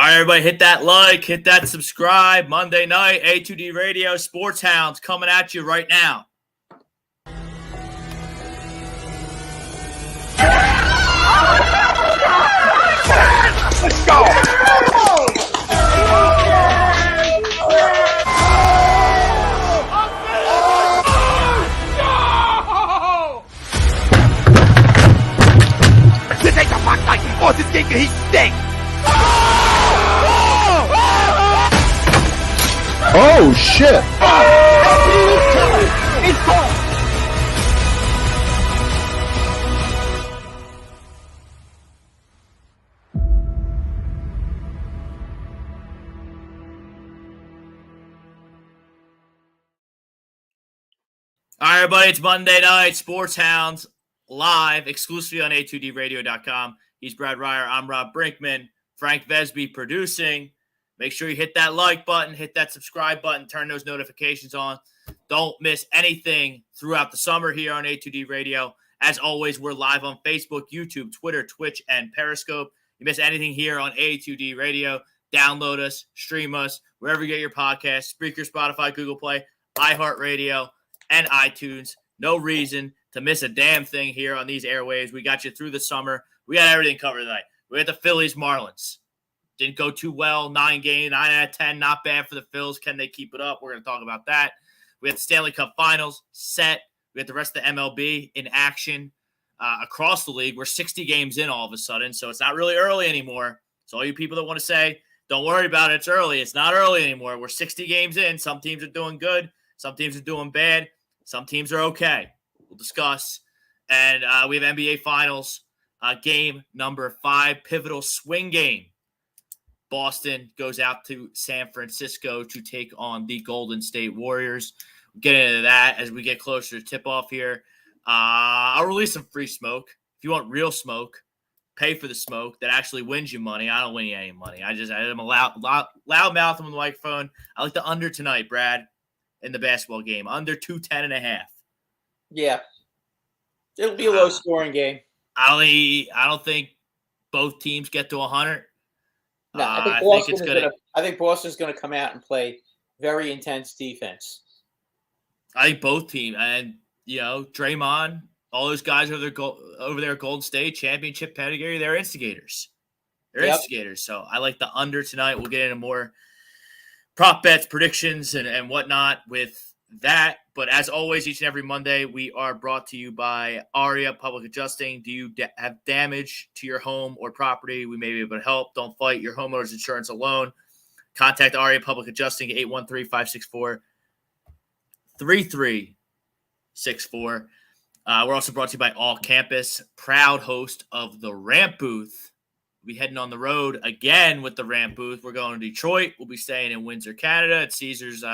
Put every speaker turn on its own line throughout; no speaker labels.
right, everybody, hit that like, hit that subscribe. Monday night, A2D Radio, Sports Hounds coming at you right now.
Let's go! This ain't the Fox Lightning Force, this game can he stink!
Oh, shit!
It's gone!
All right, everybody, it's Monday night, Sports Hounds, live, exclusively on A2DRadio.com. He's Brad Ryer, I'm Rob Brinkman, Frank Vesby producing. Make sure you hit that like button, hit that subscribe button, turn those notifications on. Don't miss anything throughout the summer here on A2D Radio. As always, we're live on Facebook, YouTube, Twitter, Twitch, and Periscope. You miss anything here on A2D Radio, download us, stream us, wherever you get your podcasts, Spreaker, Spotify, Google Play, iHeartRadio, and iTunes. No reason to miss a damn thing here on these airwaves. We got you through the summer. We got everything covered tonight. We got the Phillies, Marlins. Didn't go too well. 9 out of 10. Not bad for the Phils. Can they keep it up? We're going to talk about that. We got the Stanley Cup Finals set. We got the rest of the MLB in action across the league. We're 60 games in all of a sudden, so it's not really early anymore. So all you people that want to say, don't worry about it, it's early. It's not early anymore. We're 60 games in. Some teams are doing good. Some teams are doing bad. Some teams are okay. We'll discuss. And we have NBA Finals game number 5, pivotal swing game. Boston goes out to San Francisco to take on the Golden State Warriors. We'll get into that as we get closer to tip-off here. I'll release some free smoke. If you want real smoke, pay for the smoke that actually wins you money. I don't win you any money. I'm a loud mouth on the microphone. I like the under tonight, Brad, in the basketball game. Under 210.5.
Yeah. It'll be a low-scoring game.
I don't think both teams get to 100.
No, I think Boston's going to come out and play very intense defense.
I think both teams, and Draymond, all those guys over there at Golden State, championship pedigree, they're instigators. Instigators. So I like the under tonight. We'll get into more prop bets, predictions, and whatnot with that. But as always, each and every Monday, we are brought to you by ARIA Public Adjusting. Do you have damage to your home or property? We may be able to help. Don't fight your homeowner's insurance alone. Contact ARIA Public Adjusting, 813-564-3364. We're also brought to you by All Campus, proud host of the Ramp Booth. We'll be heading on the road again with the Ramp Booth. We're going to Detroit. We'll be staying in Windsor, Canada at Caesars,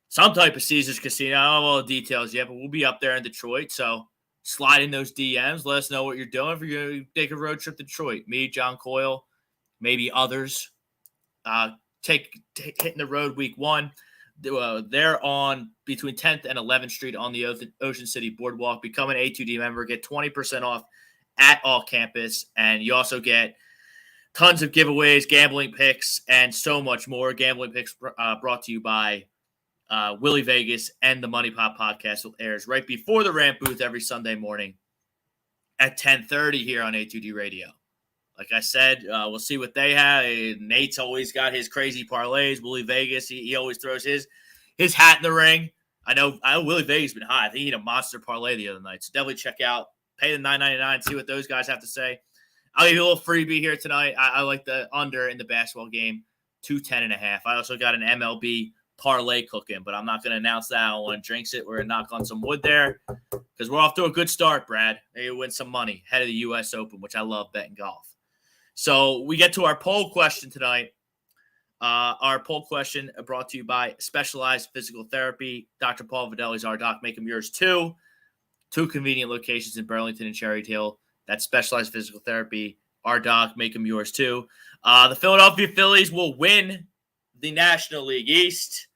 some type of Caesars Casino. I don't know all the details yet, but we'll be up there in Detroit. So slide in those DMs. Let us know what you're doing if you're going to take a road trip to Detroit. Me, John Coyle, maybe others. Hitting the road week 1. They're on between 10th and 11th Street on the Ocean City Boardwalk. Become an A2D member. Get 20% off at All Campus. And you also get tons of giveaways, gambling picks, and so much more. Gambling picks brought to you by Willie Vegas and the Money Pop Podcast will airs right before the Ramp Booth every Sunday morning at 10:30 here on A2D Radio. Like I said, we'll see what they have. Nate's always got his crazy parlays. Willie Vegas, he always throws his hat in the ring. I know Willie Vegas has been high. I think he had a monster parlay the other night. So definitely check out, pay the $9.99, see what those guys have to say. I'll give you a little freebie here tonight. I like the under in the basketball game, 210.5. I also got an MLB parlay cooking, but I'm not going to announce that. I want to drinks it. We're going to knock on some wood there because we're off to a good start, Brad. Maybe win some money ahead of the U.S. Open, which I love betting golf. So we get to our poll question tonight. Our poll question brought to you by Specialized Physical Therapy. Dr. Paul Videlli's our doc. Make them yours too. 2 convenient locations in Burlington and Cherry Hill. That's Specialized Physical Therapy. Our doc. Make them yours too. The Philadelphia Phillies will win the National League East.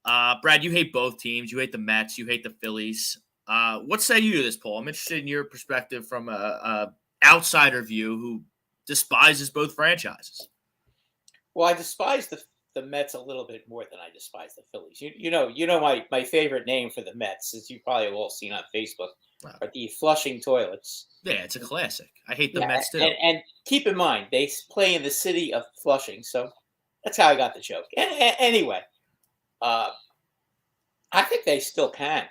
Brad, you hate both teams. You hate the Mets. You hate the Phillies. What say you to this poll? I'm interested in your perspective from a outsider view who despises both franchises.
Well, I despise the Mets a little bit more than I despise the Phillies. You know my favorite name for the Mets, as you probably have all seen on Facebook, are the flushing toilets.
Yeah, it's a classic. I hate the Mets too.
And keep in mind, they play in the city of Flushing, so that's how I got the joke. Anyway, I think they still can.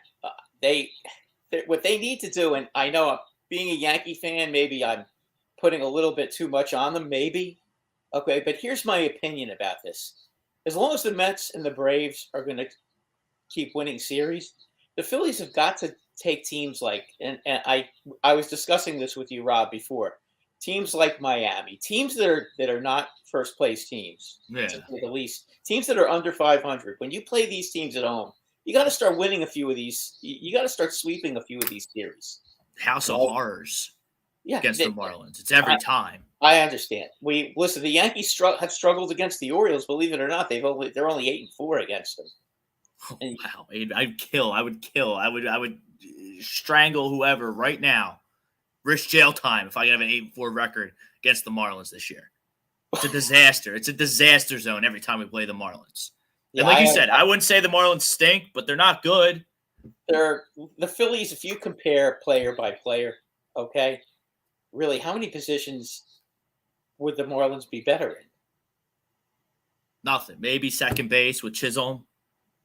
What they need to do, and I know being a Yankee fan, maybe I'm putting a little bit too much on them, maybe. Okay, but here's my opinion about this. As long as the Mets and the Braves are going to keep winning series, the Phillies have got to take teams like, and I was discussing this with you, Rob, before. Teams like Miami, teams that are not first place teams, to say the least, teams that are under 500. When you play these teams at home, you got to start winning a few of these. You got to start sweeping a few of these series.
House of horrors against the Marlins. It's every time.
I understand. Listen. The Yankees have struggled against the Orioles. Believe it or not, they're only 8-4 against them.
Oh, wow! I would kill. I would strangle whoever right now. Risk jail time if I have an 8-4 record against the Marlins this year. It's a disaster. It's a disaster zone every time we play the Marlins. And like you said, I wouldn't say the Marlins stink, but they're not good.
They're the Phillies. If you compare player by player, okay, really, how many positions would the Marlins be better in?
Nothing. Maybe second base with Chisholm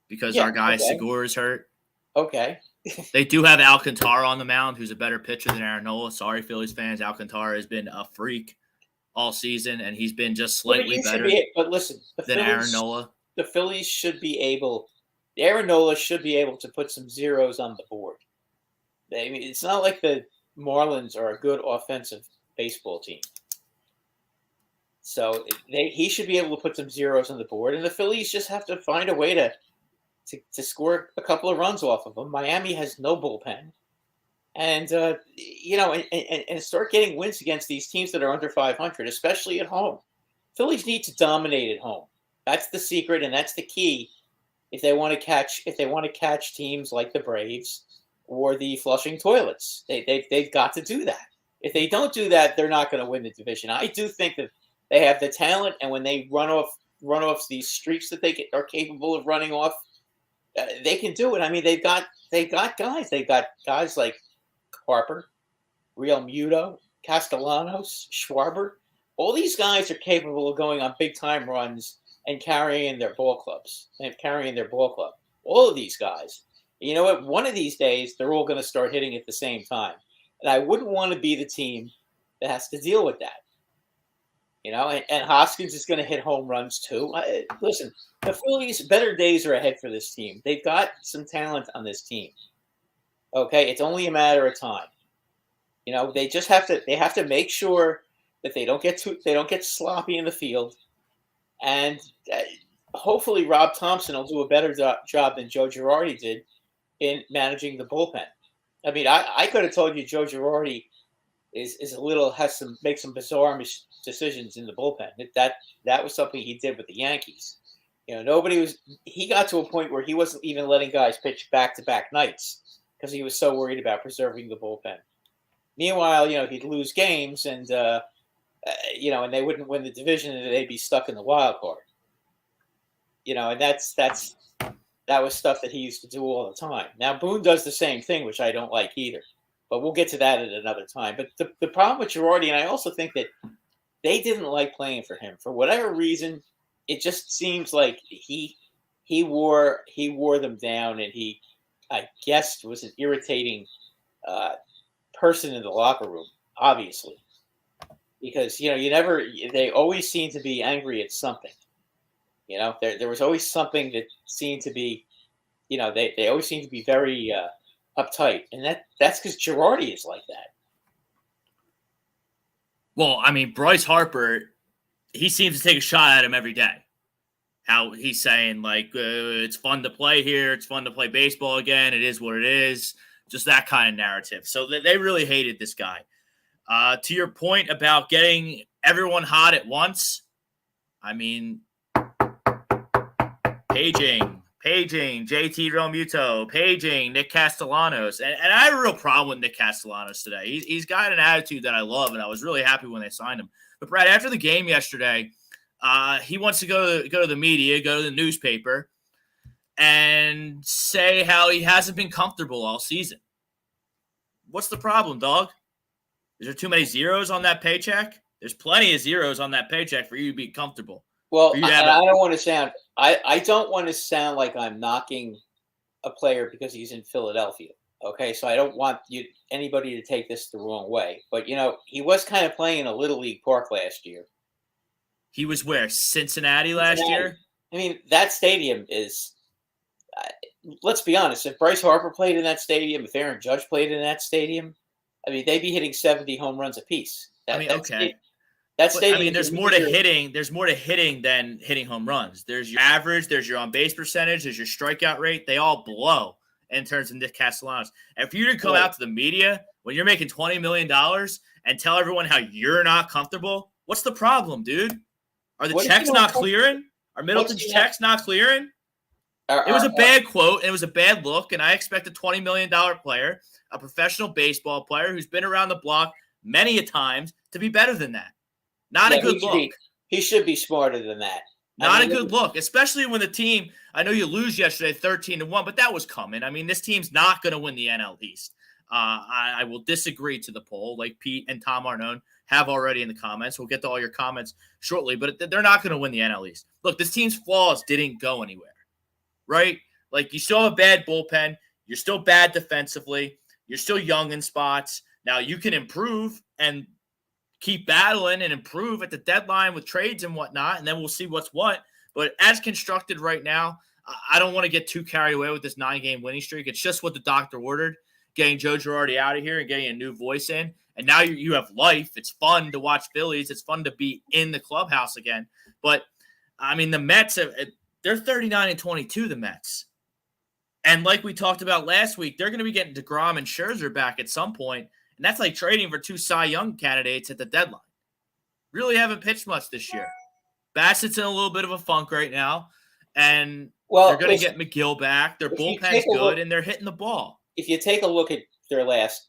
because our guy Segura is hurt.
Okay.
They do have Alcantara on the mound, who's a better pitcher than Aaron Nola. Sorry, Phillies fans. Alcantara has been a freak all season, and he's been just slightly better
than
Aaron Nola.
The Phillies should be able – Aaron Nola should be able to put some zeros on the board. I mean, it's not like the Marlins are a good offensive baseball team. So he should be able to put some zeros on the board, and the Phillies just have to find a way to score a couple of runs off of them. Miami has no bullpen. And, and start getting wins against these teams that are under 500, especially at home. Phillies need to dominate at home. That's the secret, and that's the key if they want to catch teams like the Braves or the Flushing Toilets. They've got to do that. If they don't do that, they're not going to win the division. I do think that they have the talent, and when they run off these streaks that they are capable of running off, they can do it. I mean, they've got guys. They've got guys like Harper, Real Muto, Castellanos, Schwarber. All these guys are capable of going on big time runs and carrying their ball club. All of these guys. You know what? One of these days, they're all going to start hitting at the same time. And I wouldn't want to be the team that has to deal with that. And Hoskins is going to hit home runs too. Listen, the Phillies, better days are ahead for this team. They've got some talent on this team. Okay, it's only a matter of time. They just have to make sure that they don't get sloppy in the field, and hopefully Rob Thompson will do a better job than Joe Girardi did in managing the bullpen. I mean, I could have told you Joe Girardi makes some bizarre decisions in the bullpen. That was something he did with the Yankees. He got to a point where he wasn't even letting guys pitch back-to-back nights because he was so worried about preserving the bullpen. Meanwhile, he'd lose games and and they wouldn't win the division and they'd be stuck in the wild card. And that was stuff that he used to do all the time. Now Boone does the same thing, which I don't like either. But we'll get to that at another time. But the problem with Girardi, and I also think that they didn't like playing for him. For whatever reason, it just seems like he wore them down, and he, I guess, was an irritating person in the locker room, obviously. Because, they always seem to be angry at something. There was always something that seemed to be, they always seem to be very uptight. And that's because Girardi is like that.
Well, I mean, Bryce Harper, he seems to take a shot at him every day. How he's saying, it's fun to play here. It's fun to play baseball again. It is what it is. Just that kind of narrative. So they really hated this guy. To your point about getting everyone hot at once, I mean, paging, paging JT Realmuto, paging Nick Castellanos. And I have a real problem with Nick Castellanos today. He's got an attitude that I love, and I was really happy when they signed him. But, Brad, after the game yesterday, he wants to go to the media, go to the newspaper, and say how he hasn't been comfortable all season. What's the problem, dog? Is there too many zeros on that paycheck? There's plenty of zeros on that paycheck for you to be comfortable.
Well, I don't want to sound like I'm knocking a player because he's in Philadelphia. Okay, so I don't want anybody to take this the wrong way. But, he was kind of playing in a Little League park last year.
He was where? Cincinnati last year?
I mean, that stadium is let's be honest. If Bryce Harper played in that stadium, if Aaron Judge played in that stadium, I mean, they'd be hitting 70 home runs apiece.
Okay.
That stadium.
There's more to hitting. There's more to hitting than hitting home runs. There's your average. There's your on-base percentage. There's your strikeout rate. They all blow in terms of Nick Castellanos. And for you to come out to the media when you're making $20 million and tell everyone how you're not comfortable, what's the problem, dude? Are the checks not clearing? Are Middleton's checks not clearing? It was a bad quote, and it was a bad look, and I expect a $20 million player, a professional baseball player who's been around the block many a times, to be better than that. Not a good look.
He should be smarter than that.
Not a good look, especially when the team – I know you lose yesterday 13-1, but that was coming. I mean, this team's not going to win the NL East. I will disagree to the poll, like Pete and Tom Arnone have already in the comments. We'll get to all your comments shortly, but they're not going to win the NL East. Look, this team's flaws didn't go anywhere. Right? Like, you still have a bad bullpen. You're still bad defensively. You're still young in spots. Now, you can improve and keep battling and improve at the deadline with trades and whatnot, and then we'll see what's what. But as constructed right now, I don't want to get too carried away with this 9-game winning streak. It's just what the doctor ordered, getting Joe Girardi out of here and getting a new voice in. And now you have life. It's fun to watch Phillies. It's fun to be in the clubhouse again. But, I mean, the Mets have – they're 39-22, the Mets. And like we talked about last week, they're going to be getting DeGrom and Scherzer back at some point, and that's like trading for 2 Cy Young candidates at the deadline. Really haven't pitched much this year. Bassett's in a little bit of a funk right now, and they're going to get McGill back. Their bullpen's good, and they're hitting the ball.
If you take a look at their last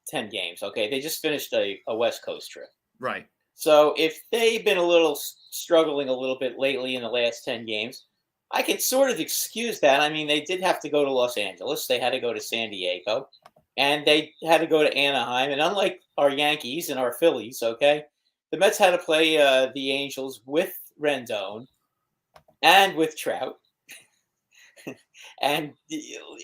10 games, okay, they just finished a West Coast trip.
Right.
So if they've been struggling a little bit lately in the last 10 games, I could sort of excuse that. I mean, they did have to go to Los Angeles. They had to go to San Diego. And they had to go to Anaheim. And unlike our Yankees and our Phillies, okay, the Mets had to play the Angels with Rendon and with Trout. And,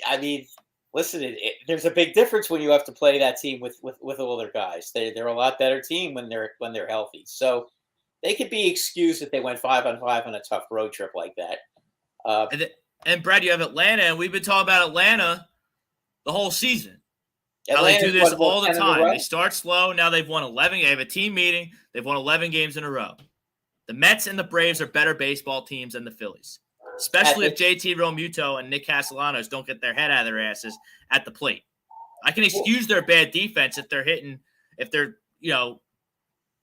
I mean, listen, there's a big difference when you have to play that team with all their guys. They're a lot better team when they're healthy. So they could be excused if they went 5-on-5 on a tough road trip like that.
And Brad, you have Atlanta, and we've been talking about Atlanta the whole season. How they do this all the time. They start slow. Now they've won 11. They have a team meeting. They've won 11 games in a row. The Mets and the Braves are better baseball teams than the Phillies, especially if JT Realmuto and Nick Castellanos don't get their head out of their asses at the plate. I can excuse their bad defense if they're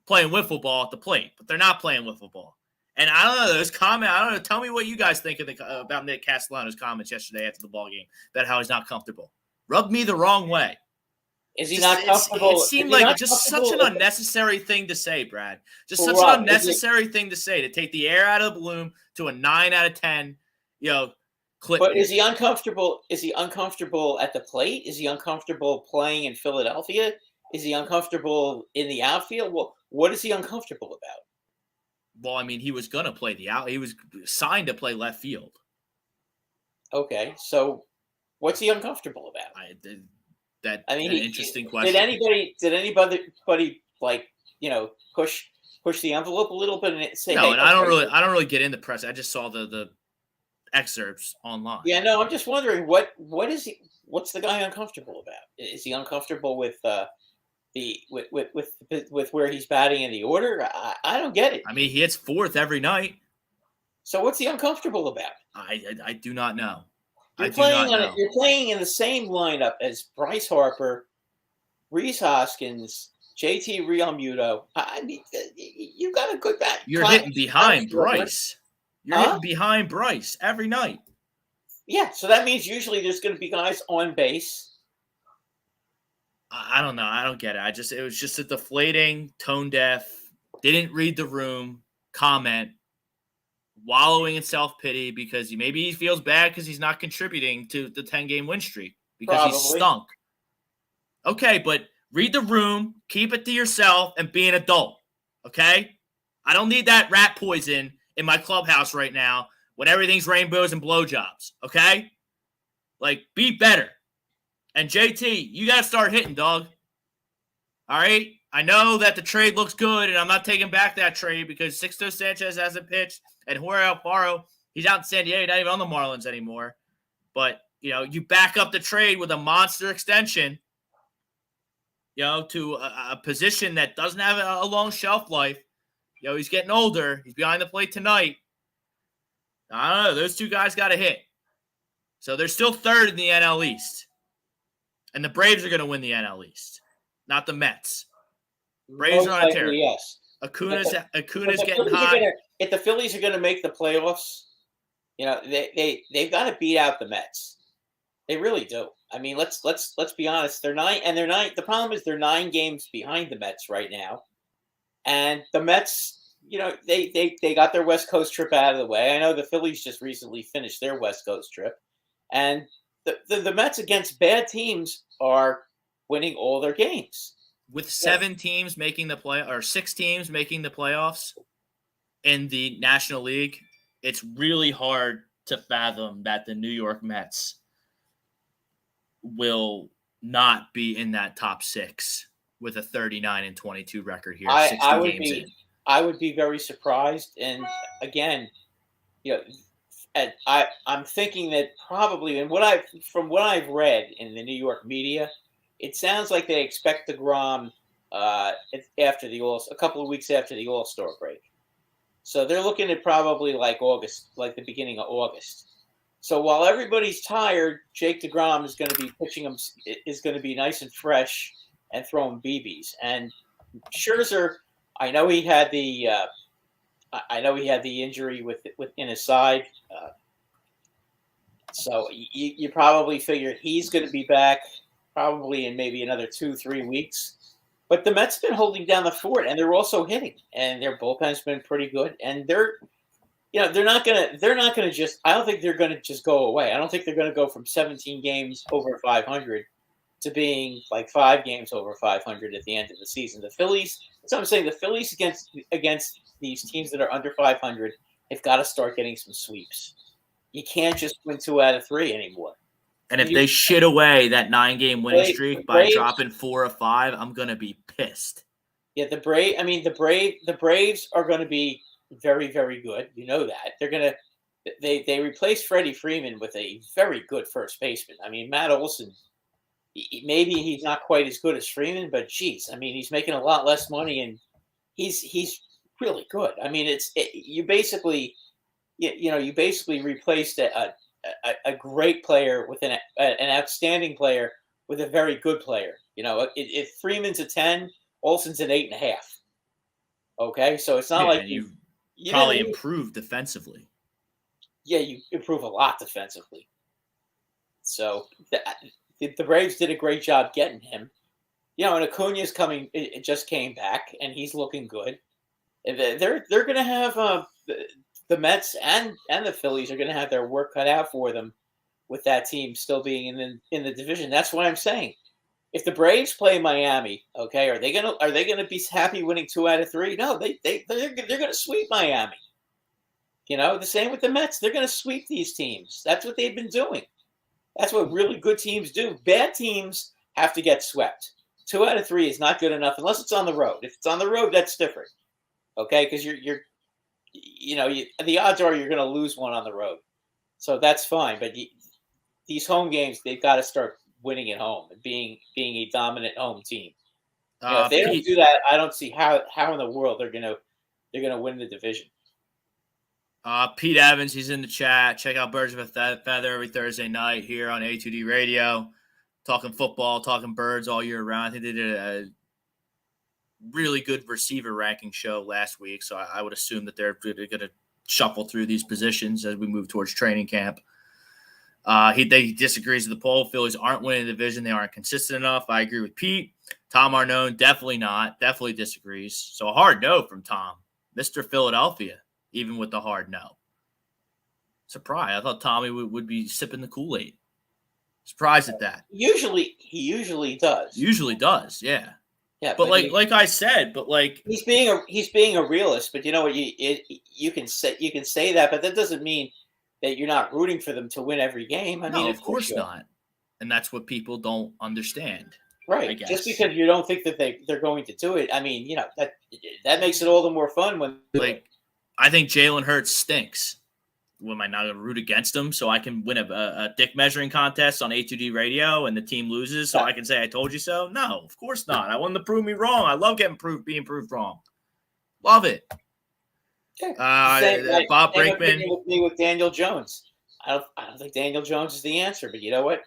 playing wiffle ball at the plate, but they're not playing wiffle ball. And I don't know, tell me what you guys think about Nick Castellanos' comments yesterday after the ball game about how he's not comfortable. Rubbed me the wrong way.
Is he not comfortable?
It seemed like just such an unnecessary thing to say, Brad. Just such an unnecessary thing to say, to take the air out of the balloon to a 9 out of 10, clip.
But is he uncomfortable? Is he uncomfortable at the plate? Is he uncomfortable playing in Philadelphia? Is he uncomfortable in the outfield? Well, what is he uncomfortable about?
Well, I mean, he was going to play he was signed to play left field.
Okay, so what's he uncomfortable about?
That's an interesting question.
Did anybody push the envelope a little bit and say,
no? And I don't really get into press. I just saw the excerpts online.
Yeah, no, I'm just wondering what's the guy uncomfortable about? Is he uncomfortable with with where he's batting in the order? I don't get it.
I mean, he hits 4th every night.
So what's he uncomfortable about?
I do not know.
You're playing in the same lineup as Bryce Harper, Rhys Hoskins, JT Realmuto. I mean, you got a good bat.
You're hitting behind Bryce. You're hitting behind Bryce every night.
Yeah, so that means usually there's going to be guys on base.
I don't know. I don't get it. It was just a deflating, tone deaf, didn't read the room comment, wallowing in self-pity because maybe he feels bad because he's not contributing to the 10-game win streak because
Probably.
he's stunk. Okay, but read the room, keep it to yourself, and be an adult, okay? I don't need that rat poison in my clubhouse right now when everything's rainbows and blowjobs, okay? Like, be better. And JT, you got to start hitting, dog. All right? I know that the trade looks good, and I'm not taking back that trade because Sixto Sanchez hasn't pitched, and Jorge Alfaro, he's out in San Diego, not even on the Marlins anymore. But, you back up the trade with a monster extension, to a position that doesn't have a long shelf life. He's getting older. He's behind the plate tonight. I don't know. Those two guys got to hit. So they're still third in the NL East. And the Braves are going to win the NL East, not the Mets. Braves are on a tear.
Yes.
Acuna's getting hot.
If the Phillies are going to make the playoffs, they've got to beat out the Mets. They really do. I mean, let's be honest. They're 9. The problem is they're 9 games behind the Mets right now, and the Mets, they got their West Coast trip out of the way. I know the Phillies just recently finished their West Coast trip, and the Mets against bad teams are winning all their games.
With 7 teams making the play, or 6 teams making the playoffs in the National League, it's really hard to fathom that the New York Mets will not be in that top 6 with a 39-22 record here.
I would be very surprised. And again, I'm thinking that probably, and from what I've read in the New York media, it sounds like they expect DeGrom after a couple of weeks after the All-Star break. So they're looking at probably like August, like the beginning of August. So while everybody's tired, Jake DeGrom is going to be pitching them, is going to be nice and fresh and throwing BBs. And Scherzer, I know he had the injury in his side. So you probably figure he's going to be back probably in maybe another 2-3 weeks. But the Mets been holding down the fort, and they're also hitting, and their bullpen's been pretty good. And they're not gonna just. I don't think they're gonna just go away. I don't think they're gonna go from 17 games over 500 to being like 5 games over 500 at the end of the season. The Phillies. That's what I'm saying. The Phillies against these teams that are under 500 have got to start getting some sweeps. You can't just win 2 out of 3 anymore.
And if they shit away that 9-game winning streak by dropping 4 or 5, I'm gonna be pissed.
Yeah, the Braves are going to be very, very good. You know that they replaced Freddie Freeman with a very good first baseman. I mean, Matt Olson. Maybe he's not quite as good as Freeman, but geez, I mean, he's making a lot less money, and he's really good. I mean, you basically replaced a great player with an outstanding player with a very good player. If Freeman's a 10, Olson's an 8.5. Okay, so it's not like
you probably improved defensively.
Yeah, you improve a lot defensively. So the Braves did a great job getting him. And Acuna's coming. It just came back, and he's looking good. They're going to have the Mets and the Phillies are going to have their work cut out for them with that team still being in the division. That's what I'm saying. If the Braves play Miami, okay, are they gonna be happy winning 2 out of 3? No, they're gonna sweep Miami. The same with the Mets. They're gonna sweep these teams. That's what they've been doing. That's what really good teams do. Bad teams have to get swept. 2 out of 3 is not good enough unless it's on the road. If it's on the road, that's different. Okay, because the odds are you're gonna lose one on the road, so that's fine. But these home games, they've got to start winning at home and being a dominant home team. If they don't do that, I don't see how in the world they're gonna win the division.
Pete Evans, he's in the chat. Check out Birds of a Feather every Thursday night here on A2D Radio. Talking football, talking birds all year round. I think they did a really good receiver ranking show last week, so I would assume that they're going to shuffle through these positions as we move towards training camp. He disagrees with the poll. Phillies aren't winning the division. They aren't consistent enough. I agree with Pete. Tom Arnone, definitely not. Definitely disagrees. So a hard no from Tom. Mr. Philadelphia, even with the hard no. Surprise. I thought Tommy would be sipping the Kool-Aid. Surprised at that.
He usually does.
Usually does, yeah.
Yeah,
but like I said,
he's being a realist. But you know what? You can say that, but that doesn't mean that you're not rooting for them to win every game. I mean,
of course not. And that's what people don't understand.
Right.
I guess.
Just because you don't think that they're going to do it. I mean, you know, that makes it all the more fun when
I think Jalen Hurts stinks. Am I not going to root against him so I can win a dick measuring contest on A2D radio and the team loses so I can say I told you so? No, of course not. I want them to prove me wrong. I love being proved wrong. Love it. Bob Brinkman.
With Daniel Jones. I don't think Daniel Jones is the answer, but you know what?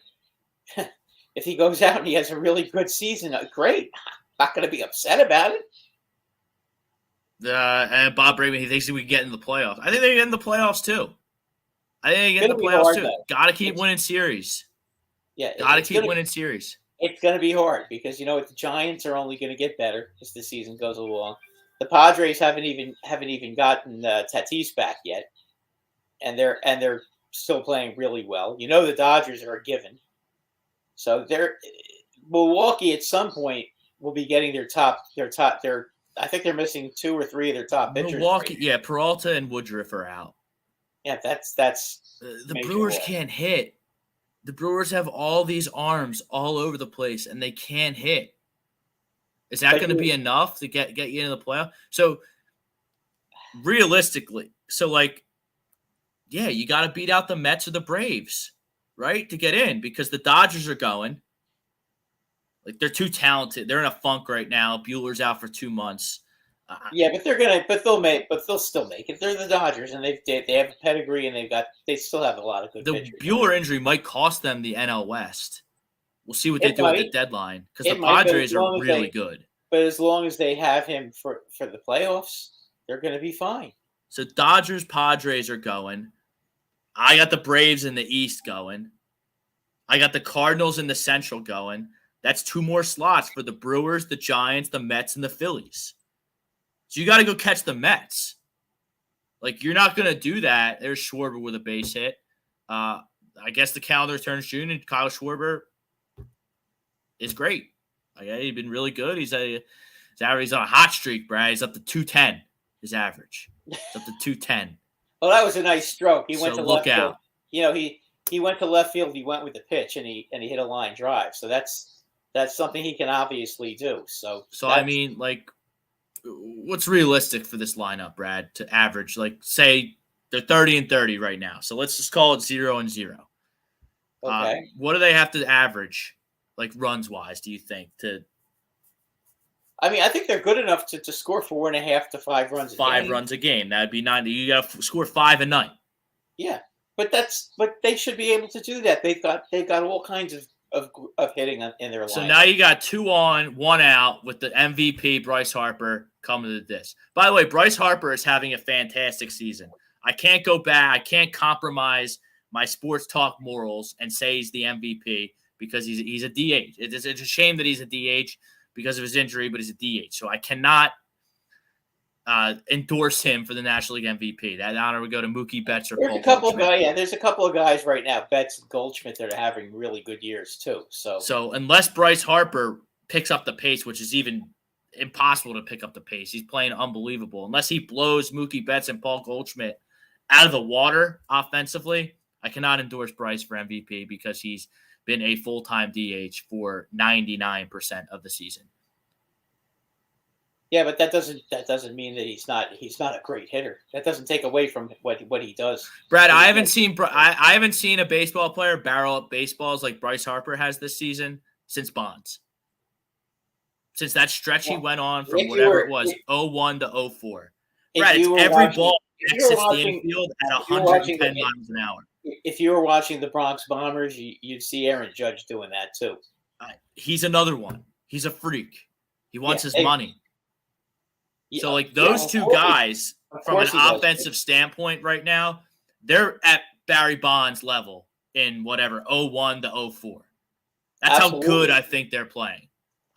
If he goes out and he has a really good season, great. Not going to be upset about it.
And Bob Brinkman, he thinks we can get in the playoffs. I think they get in the playoffs too. Got to keep winning series.
Yeah,
got to keep winning series.
It's going to be hard because you know what, the Giants are only going to get better as the season goes along. The Padres haven't even gotten Tatis back yet, and they're still playing really well. You know the Dodgers are a given, so Milwaukee at some point will be getting their I think they're missing 2 or 3 of their top pitchers.
Milwaukee, yeah, Peralta and Woodruff are out.
Yeah, that's
the Brewers can't hit. The Brewers have all these arms all over the place, and they can't hit. Is that going to be enough to get you into the playoff? So, realistically, you got to beat out the Mets or the Braves, right, to get in because the Dodgers are going. They're too talented. They're in a funk right now. Bueller's out for 2 months.
Yeah, but they'll still make it. They're the Dodgers, and they have a pedigree, and they still have a lot of good.
The Bueller injury might cost them the NL West. We'll see what they do at the deadline because the Padres are really good.
But as long as they have him for the playoffs, they're going to be fine.
So Dodgers, Padres are going. I got the Braves in the East going. I got the Cardinals in the Central going. That's 2 more slots for the Brewers, the Giants, the Mets, and the Phillies. So you got to go catch the Mets. You're not going to do that. There's Schwarber with a base hit. I guess the calendar turns June, and Kyle Schwarber is great. He's been really good. He's on a hot streak, Brad. He's up to 210, his average. It's up to 210.
Well, that was a nice stroke. He went to
look
left
out.
field. You know, he went to left field. He went with the pitch, and he hit a line drive. So that's something he can obviously do. So
I mean, what's realistic for this lineup, Brad, to average? Say they're 30-30 right now. So let's just call it 0-0.
Okay.
What do they have to average, runs wise? Do you think
I mean, I think they're good enough to score 4.5 to 5 runs.
5 runs a game. That'd be 90. You got to score 5 a night.
Yeah, but they should be able to do that. They've got all kinds of hitting in their line.
So now you got 2 on, 1 out with the MVP Bryce Harper coming to this. By the way, Bryce Harper is having a fantastic season. I can't go back. I can't compromise my sports talk morals and say he's the MVP because he's a DH. It's a shame that he's a DH because of his injury, but he's a DH. So I cannot endorse him for the National League MVP. That honor would go to Mookie Betts or Paul Goldschmidt.
There's a couple of guys right now, Betts and Goldschmidt, that are having really good years too. So
unless Bryce Harper picks up the pace, which is even impossible to pick up the pace, he's playing unbelievable. Unless he blows Mookie Betts and Paul Goldschmidt out of the water offensively, I cannot endorse Bryce for MVP because he's been a full-time DH for 99% of the season.
Yeah, but that doesn't mean that he's not a great hitter. That doesn't take away from what he does.
Brad, I haven't seen a baseball player barrel up baseballs like Bryce Harper has this season since Bonds. Since that stretch he went on from whatever it was, 01 to 04. Brad, it's every ball exits the infield at 110 miles an hour.
If you were watching the Bronx Bombers, you'd see Aaron Judge doing that too.
He's another one. He's a freak. He wants his money. So, those two guys, from an offensive standpoint right now, they're at Barry Bonds' level in whatever 01 to 04. That's
Absolutely.
how good I think they're playing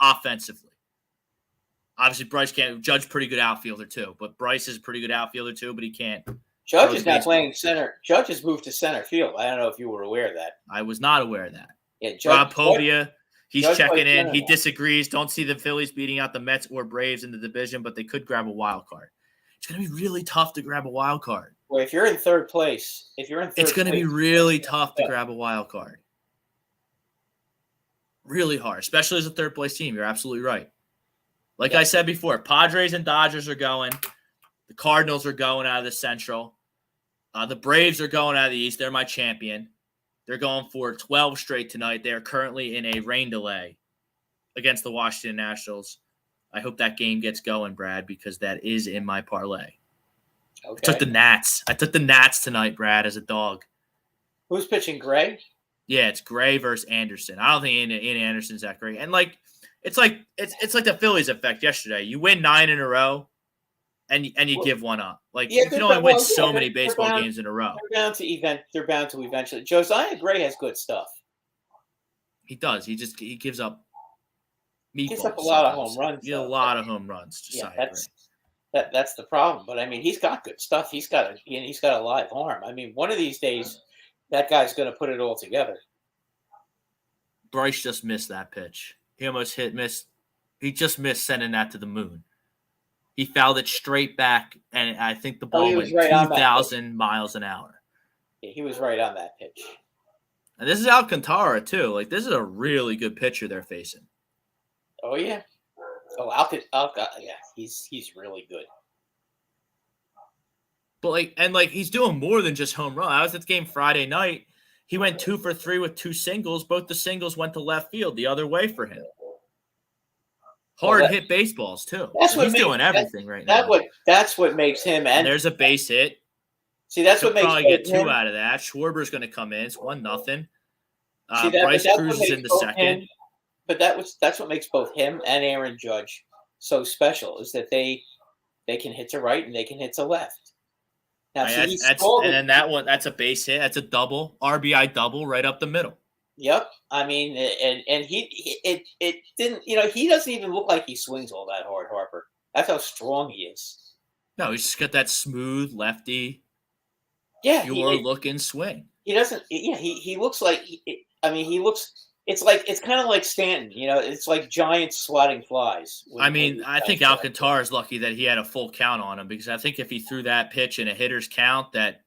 offensively. Obviously, Bryce can't. Judge pretty good outfielder too, but Bryce is a pretty good outfielder too, but he can't.
Judge is now playing center. Judge has moved to center field. I don't know if you were aware of that.
I was not aware of that.
Yeah,
Rob Povia, he's
Judge
checking in.
plays
He
center now.
disagrees. Don't see the Phillies beating out the Mets or Braves in the division, but they could grab a wild card. It's going to be really tough to grab a wild card.
Well, if you're in third place,
It's going to be really tough to grab a wild card. Really hard, especially as a third place team. You're absolutely right. Like I said before, Padres and Dodgers are going. The Cardinals are going out of the Central. The Braves are going out of the East. They're my champion. They're going for 12 straight tonight. They are currently in a rain delay against the Washington Nationals. I hope that game gets going, Brad, because that is in my parlay.
Okay.
I took the Nats. I took the Nats tonight, Brad, as a dog.
Who's pitching? Gray?
Yeah, it's Gray versus Anderson. I don't think Ian Anderson's that great. And it's like the Phillies effect yesterday. You win 9 in a row, and you give one up. You can only win so many baseball games in a row.
They're bound to eventually. Josiah Gray has good stuff.
He does. He gives up meatballs.
He gives up a lot of home runs.
A lot of home runs.
That's the problem. But I mean, he's got good stuff. He's got a live arm. I mean, one of these days, that guy's going to put it all together.
Bryce just missed that pitch. He almost missed. He just missed sending that to the moon. He fouled it straight back, and I think the ball went 2,000 miles an hour.
Yeah, he was right on that pitch.
And this is Alcantara, too. This is a really good pitcher they're facing.
Oh, yeah. Oh, Alcantara, yeah, he's really good.
But, he's doing more than just home run. I was at the game Friday night. He went 2 for 3 with 2 singles. Both the singles went to left field the other way for him. Hard hit baseballs too. He's doing everything right now.
That's what makes him. And
there's a base hit.
See, that's what makes
probably get 2 out of that. Schwarber's going to come in. It's 1-0. Bryce Cruz is in the second.
But that's what makes both him and Aaron Judge so special is that they can hit to right and they can hit to left. Now,
and then that's a base hit. That's a double RBI double right up the middle.
Yep. I mean, and it didn't, he doesn't even look like he swings all that hard, Harper. That's how strong he is.
No, he's just got that smooth lefty.
Yeah.
Looking swing.
He doesn't, he looks like, he looks, it's kind of like Stanton, it's like giants swatting flies.
I think Alcantara is lucky that he had a full count on him because I think if he threw that pitch in a hitter's count, that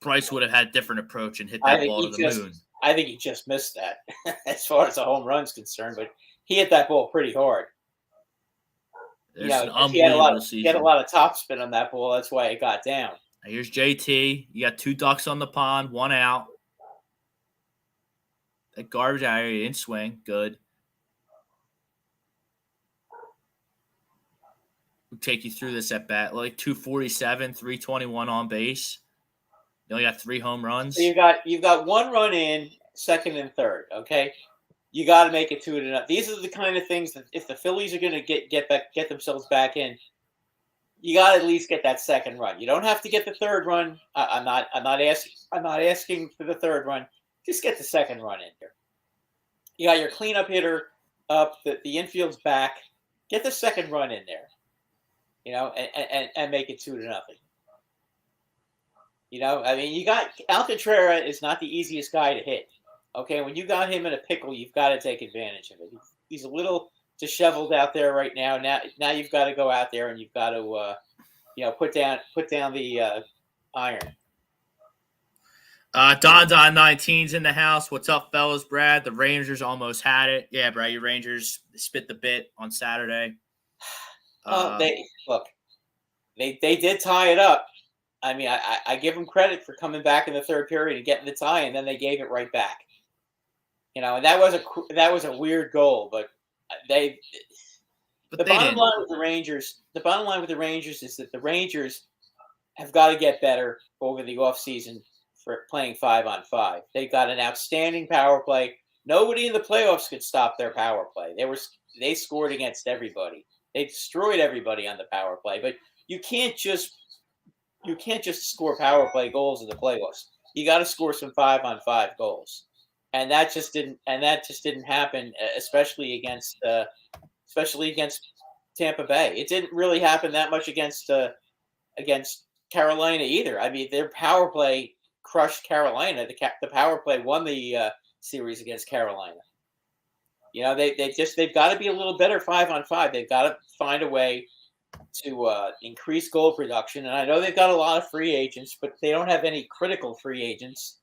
Bryce would have had a different approach and hit that ball to the moon.
I think he just missed that as far as the home run's concerned, but he hit that ball pretty hard.
There's an unbelievable season.
He had a lot of topspin on that ball. That's why it got down.
Now here's JT. You got 2 ducks on the pond, 1 out. That garbage out here, he didn't swing. Good. We'll take you through this at bat. 247, 321 on base. You only got 3 home runs.
So you've got 1 run in, second and third. Okay, you got to make it 2-0. These are the kind of things that if the Phillies are going to get themselves back in, you got to at least get that second run. You don't have to get the third run. I'm not asking for the third run. Just get the second run in here. You got your cleanup hitter up. The infield's back. Get the second run in there. And make it 2-0. You got Alcantara is not the easiest guy to hit. Okay, when you got him in a pickle, you've got to take advantage of it. He's a little disheveled out there right now. Now you've got to go out there and you've got to, put down the iron.
Don 19's in the house. What's up, fellas? Brad, the Rangers almost had it. Yeah, Brad, your Rangers spit the bit on Saturday.
They did tie it up. I mean, I give them credit for coming back in the third period and getting the tie, and then they gave it right back. And that was a weird goal, but the bottom line with the Rangers is that the Rangers have got to get better over the offseason for playing 5-on-5. They got an outstanding power play. Nobody in the playoffs could stop their power play. They scored against everybody. They destroyed everybody on the power play, but you can't just score power play goals in the playoffs. you got to score some 5-on-5 goals, and that just didn't happen, especially against Tampa Bay. It didn't really happen that much against Carolina either. I mean, their power play crushed Carolina. The power play won the series against Carolina. You know, they've got to be a little better 5-on-5. They've got to find a way to increase goal production. And I know they've got a lot of free agents, but they don't have any critical free agents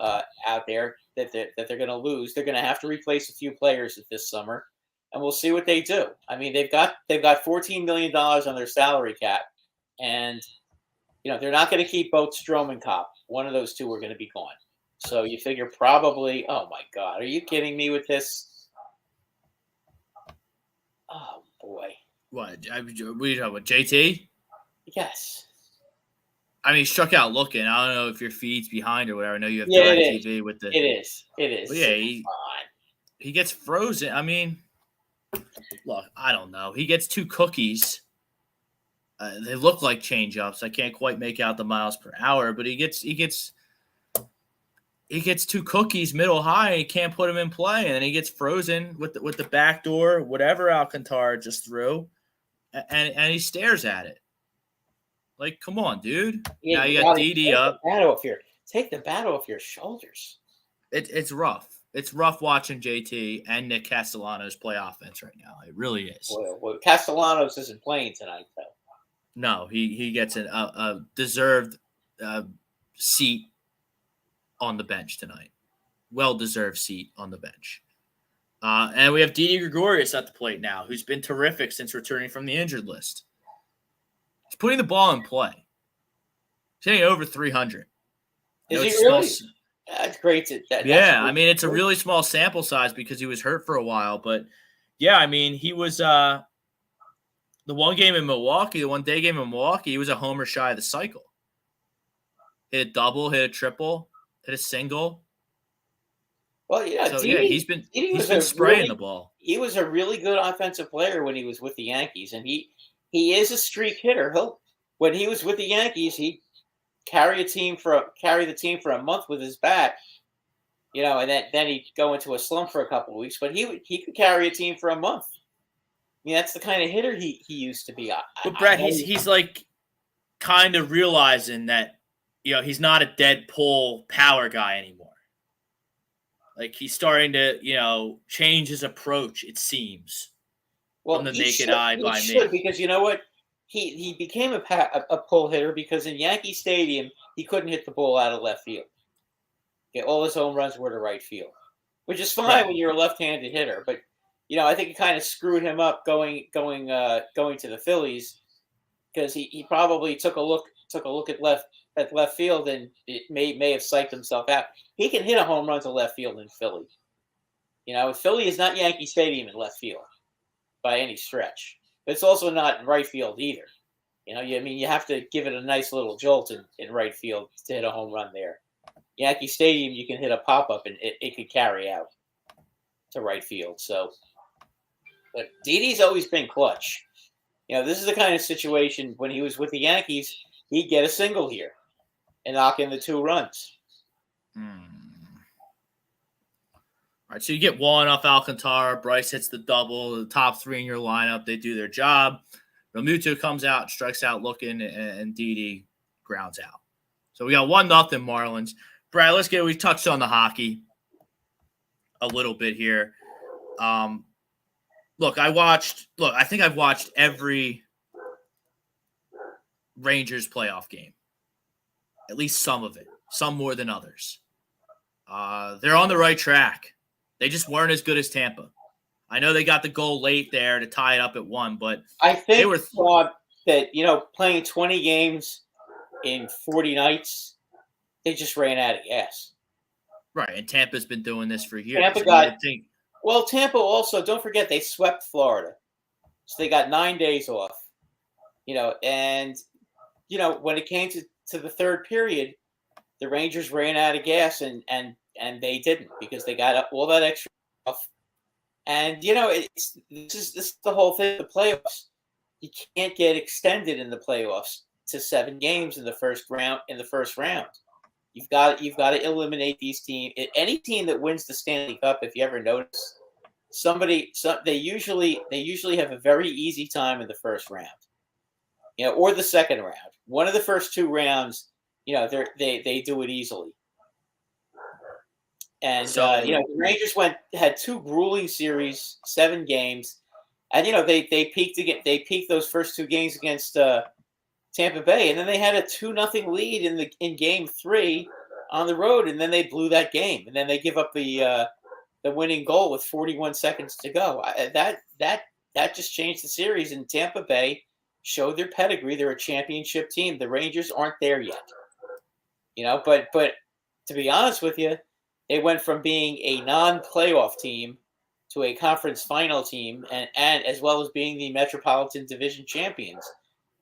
out there that they're going to lose. They're going to have to replace a few players this summer, and we'll see what they do. I mean, they've got $14 million on their salary cap, and you know they're not going to keep both Strome and Kopp. One of those two are going to be gone. So you figure probably. Oh my God, are you kidding me with this? Oh boy.
What? We talking about JT?
Yes.
I mean, he struck out looking. I don't know if your feed's behind or whatever. I know you have
TV
with the.
It is.
But yeah, he gets frozen. I mean, look, I don't know. He gets 2 cookies. They look like change-ups. I can't quite make out the miles per hour, but he gets 2 cookies middle high. He can't put him in play, and then he gets frozen with the back door, whatever Alcantara just threw, and he stares at it. Like, come on, dude.
Yeah,
now you got Didi up.
Take the bat off your shoulders.
It's rough. It's rough watching JT and Nick Castellanos play offense right now. It really is.
Well, Castellanos isn't playing tonight, though.
No, he gets a deserved seat on the bench tonight. Well-deserved seat on the bench. And we have Didi Gregorius at the plate now, who's been terrific since returning from the injured list. He's putting the ball in play. He's hitting over 300.
Is he really? That's great.
I mean, it's a really small sample size because he was hurt for a while. But, yeah, I mean, he was the one game in Milwaukee, the one-day game in Milwaukee, he was a homer shy of the cycle. Hit a double, hit a triple, hit a single.
Well, yeah,
so, he's been spraying the ball.
He was a really good offensive player when he was with the Yankees, and he is a streak hitter. When he was with the Yankees, he'd carry the team for a month with his bat, you know, and then he'd go into a slump for a couple of weeks. But he could carry a team for a month. I mean, that's the kind of hitter he used to be.
But Brett, he's like kind of realizing that, you know, he's not a dead pull power guy anymore. Like he's starting to, you know, change his approach. It seems from the naked eye by me.
Because you know what, he became a pull hitter because in Yankee Stadium he couldn't hit the ball out of left field. Okay, all his home runs were to right field, which is fine when you're a left-handed hitter. But you know, I think it kind of screwed him up going to the Phillies because he probably took a look at left field and it may have psyched himself out. He can hit a home run to left field in Philly. You know, Philly is not Yankee Stadium in left field by any stretch. But it's also not in right field either. You know, you have to give it a nice little jolt in right field to hit a home run there. Yankee Stadium, you can hit a pop-up and it could carry out to right field. So, but Didi's always been clutch. You know, this is the kind of situation when he was with the Yankees, he'd get a single here and knock in the 2 runs.
All right, so you get one off Alcantara. Bryce hits the double. The top 3 in your lineup, they do their job. Realmuto comes out, strikes out looking, and Didi grounds out. So we got 1-0 Marlins. Brad, we touched on the hockey a little bit here. I think I've watched every Rangers playoff game. At least some of it. Some more than others. They're on the right track. They just weren't as good as Tampa. I know they got the goal late there to tie it up at 1, but
I think
they were
that, you know, playing 20 games in 40 nights, they just ran out of gas.
Right, and Tampa's been doing this for years.
Tampa also, don't forget, they swept Florida. So they got 9 days off. You know, and, you know, when it came to the third period, the Rangers ran out of gas and they didn't because they got all that extra stuff. And, you know, this is the whole thing, the playoffs. You can't get extended in the playoffs to 7 games in the first round. You've got to eliminate these teams. Any team that wins the Stanley Cup, if you ever notice, they usually have a very easy time in the first round, or the second round. One of the first two rounds, they do it easily. And the Rangers had two grueling series, 7 games, and they peaked those first 2 games against Tampa Bay, and then they had a 2-0 lead in Game 3 on the road, and then they blew that game, and then they give up the winning goal with 41 seconds to go. That just changed the series, and Tampa Bay showed their pedigree. They're a championship team. The Rangers aren't there yet, But to be honest with you, they went from being a non-playoff team to a conference final team, and as well as being the Metropolitan Division champions.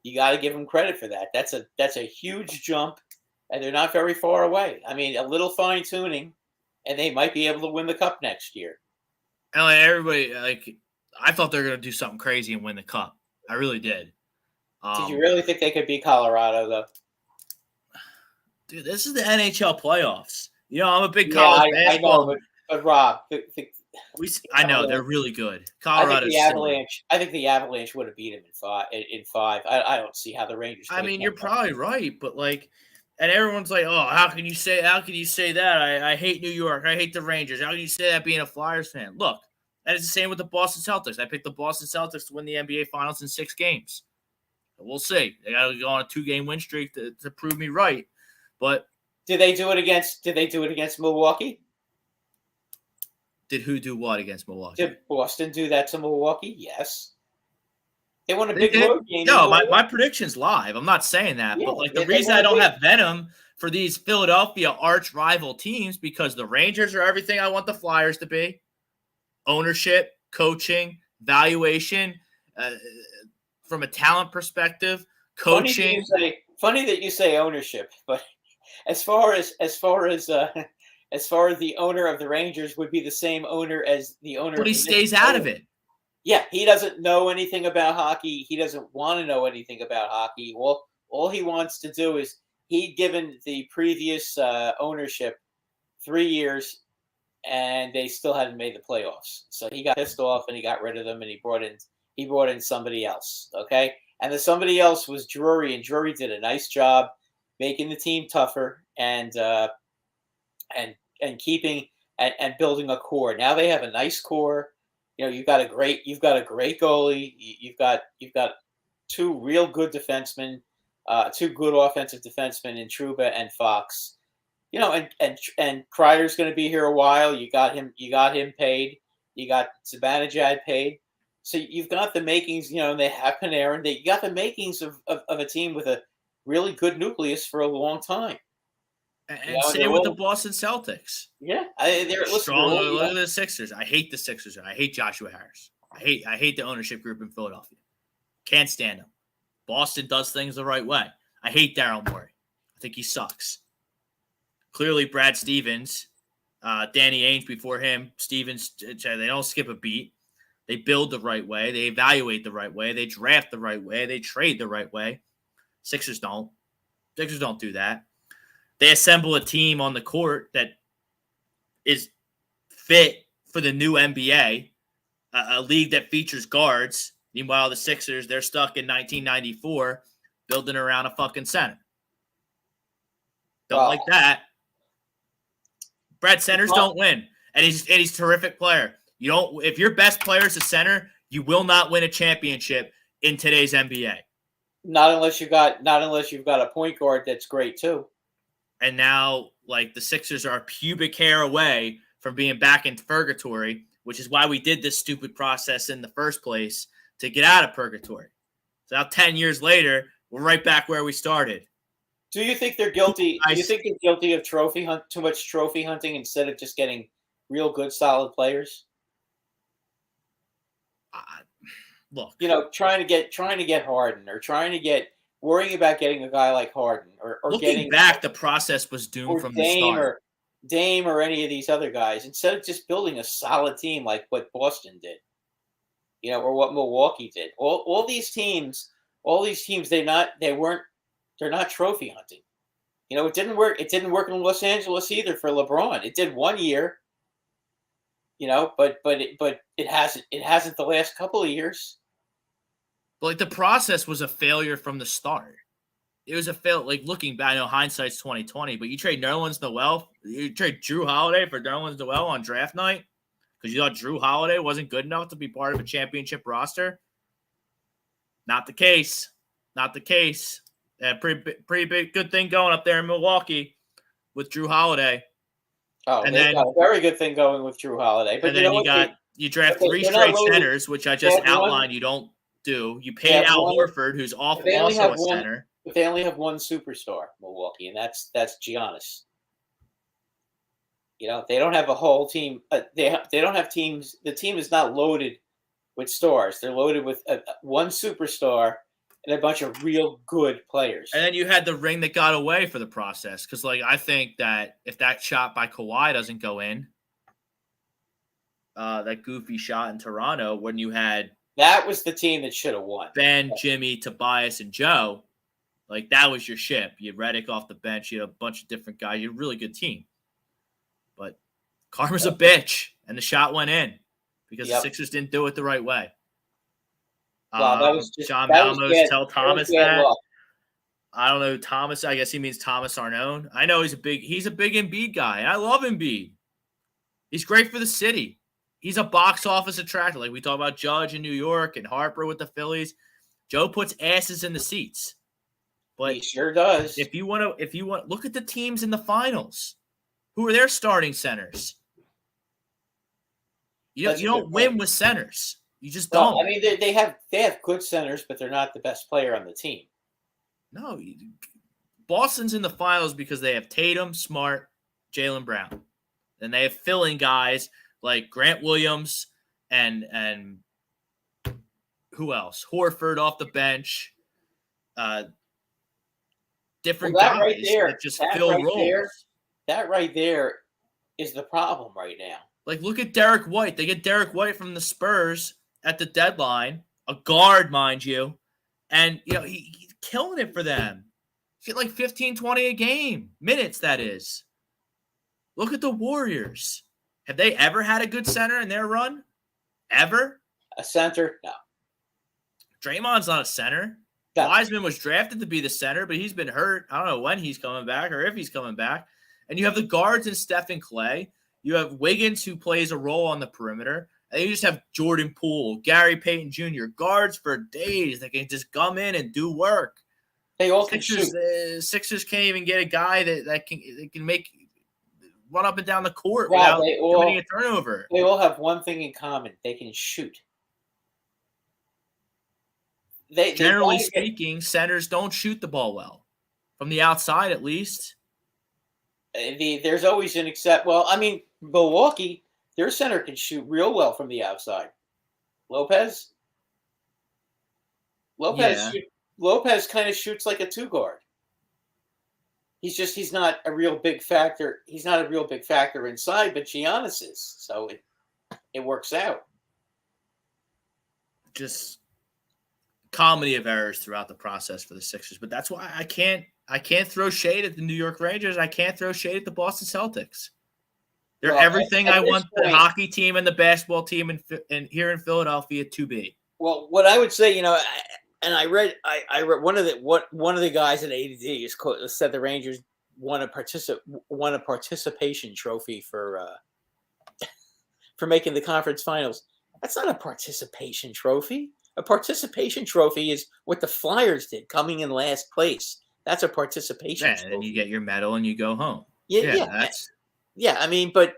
You got to give them credit for that. That's a huge jump, and they're not very far away. I mean, a little fine tuning, and they might be able to win the Cup next year.
And everybody, I thought they were going to do something crazy and win the Cup. I really did.
Did you really think they could beat Colorado, though?
Dude, this is the NHL playoffs. I'm a big college basketball.
I know, but Rob,
I know they're really good. Colorado.
I think the Avalanche would have beat them in 5. I don't see how the Rangers.
I mean, you're probably right, but and everyone's like, "Oh, how can you say that? I hate New York. I hate the Rangers. How can you say that being a Flyers fan?" Look, that is the same with the Boston Celtics. I picked the Boston Celtics to win the NBA Finals in 6 games. We'll see. They got to go on a 2-game win streak to prove me right. But
did they do it against Milwaukee?
Did who do what against Milwaukee?
Did Boston do that to Milwaukee? Yes. They won a big road game.
No, my prediction's live. I'm not saying that. Yeah, but the reason I don't have venom for these Philadelphia arch rival teams, because the Rangers are everything I want the Flyers to be. Ownership, coaching, valuation, from a talent perspective, coaching.
Funny that you say ownership, but as far as the owner of the Rangers would be the same owner as the owner.
But he stays out of it.
Yeah, he doesn't know anything about hockey. He doesn't want to know anything about hockey. Well, all he wants to do is he'd given the previous ownership 3 years, and they still hadn't made the playoffs. So he got pissed off and he got rid of them, and he brought in somebody else. Okay, and the somebody else was Drury, and Drury did a nice job making the team tougher and keeping and building a core. Now they have a nice core. You've got a great goalie. You've got 2 real good defensemen, 2 good offensive defensemen in Trouba and Fox. And Kreider's going to be here a while. You got him paid. You got Zibanejad paid. So you've got the makings. And they have Panarin. You got the makings of a team with a really good nucleus for a long time.
And same with the Boston Celtics.
Yeah,
they're strong. Look at the Sixers. I hate the Sixers. I hate Joshua Harris. I hate the ownership group in Philadelphia. Can't stand them. Boston does things the right way. I hate Daryl Morey. I think he sucks. Clearly, Brad Stevens, Danny Ainge before him, Stevens, they don't skip a beat. They build the right way. They evaluate the right way. They draft the right way. They trade the right way. Sixers don't. Sixers don't do that. They assemble a team on the court that is fit for the new NBA, a league that features guards. Meanwhile, the Sixers, they're stuck in 1994 building around a fucking center. Don't like that. Brad, centers don't win. And he's a terrific player. If your best player is a center, you will not win a championship in today's NBA.
Not unless you've got a point guard that's great too.
And now, the Sixers are a pubic hair away from being back in purgatory, which is why we did this stupid process in the first place, to get out of purgatory. So now 10 years later, we're right back where we started.
Do you think they're guilty? Do you think they're guilty of too much trophy hunting instead of just getting real good, solid players?
Look,
trying to get Harden, or worrying about getting a guy like Harden, or
looking back, the process was doomed from the start.
Or Dame, or any of these other guys, instead of just building a solid team like what Boston did, or what Milwaukee did. All these teams, they're not trophy hunting. It didn't work. It didn't work in Los Angeles either for LeBron. It did 1 year, but it hasn't the last couple of years.
But like the process was a failure from the start. It was a fail. Like looking back, I know hindsight's 2020, but you trade Nerlens Noel, you trade Drew Holiday for Nerlens Noel on draft night because you thought Drew Holiday wasn't good enough to be part of a championship roster. Not the case. Not the case. Pretty big good thing going up there in Milwaukee with Drew Holiday.
Oh, and then got a very good thing going with Drew Holiday. But
and then you draft 3 straight centers, which I just outlined. You don't do. You paid Al Horford, who's also a center.
But they only have one superstar, Milwaukee, and that's Giannis. They don't have a whole team. They don't have teams. The team is not loaded with stars. They're loaded with one superstar and a bunch of real good players.
And then you had the ring that got away for the process. Because, I think that if that shot by Kawhi doesn't go in, that goofy shot in Toronto, when you had
that was the team that should have won.
Ben, Jimmy, Tobias, and Joe. That was your ship. You had Redick off the bench. You had a bunch of different guys. You had a really good team. But karma's a bitch, and the shot went in because the Sixers didn't do it the right way.
Well, that was just,
John Malmos tell Thomas that.
Luck.
I don't know Thomas. I guess he means Thomas Arnone. I know he's a big Embiid guy. I love Embiid. He's great for the city. He's a box office attractor. Like we talk about Judge in New York and Harper with the Phillies. Joe puts asses in the seats. But
he sure does.
If you want, look at the teams in the finals. Who are their starting centers? You don't win with centers. You just don't.
I mean, they have good centers, but they're not the best player on the team.
No, Boston's in the finals because they have Tatum, Smart, Jaylen Brown, and they have filling guys like Grant Williams and who else? Horford off the bench. Different guys
right there,
that just fill roles.
That right there is the problem right now.
Look at Derek White. They get Derek White from the Spurs at the deadline, a guard, mind you, and he's killing it for them. He get 15, 20 a game, minutes that is. Look at the Warriors. Have they ever had a good center in their run? Ever?
A center? No.
Draymond's not a center. Wiseman was drafted to be the center, but he's been hurt. I don't know when he's coming back or if he's coming back. And you have the guards in Steph and Clay. You have Wiggins, who plays a role on the perimeter. And you just have Jordan Poole, Gary Payton Jr., guards for days that can just come in and do work.
They all can shoot.
Sixers can't even get a guy that can make run up and down the court without committing a turnover.
They all have one thing in common. They can shoot.
Generally speaking, centers don't shoot the ball well. From the outside, at least.
There's always an except. Well, I mean, Milwaukee, their center can shoot real well from the outside. Lopez kind of shoots like a 2-guard. He's not a real big factor. He's not a real big factor inside, but Giannis is. So it works out.
Just comedy of errors throughout the process for the Sixers, but that's why I can't throw shade at the New York Rangers. I can't throw shade at the Boston Celtics. They're everything I want the hockey team and the basketball team and here in Philadelphia to be.
Well, what I would say, and I read one of the guys at ADD said the Rangers won a participation trophy for making the conference finals. That's not a participation trophy. A participation trophy is what the Flyers did, coming in last place. That's a participation trophy.
And then you get your medal and you go home.
Yeah. I mean, but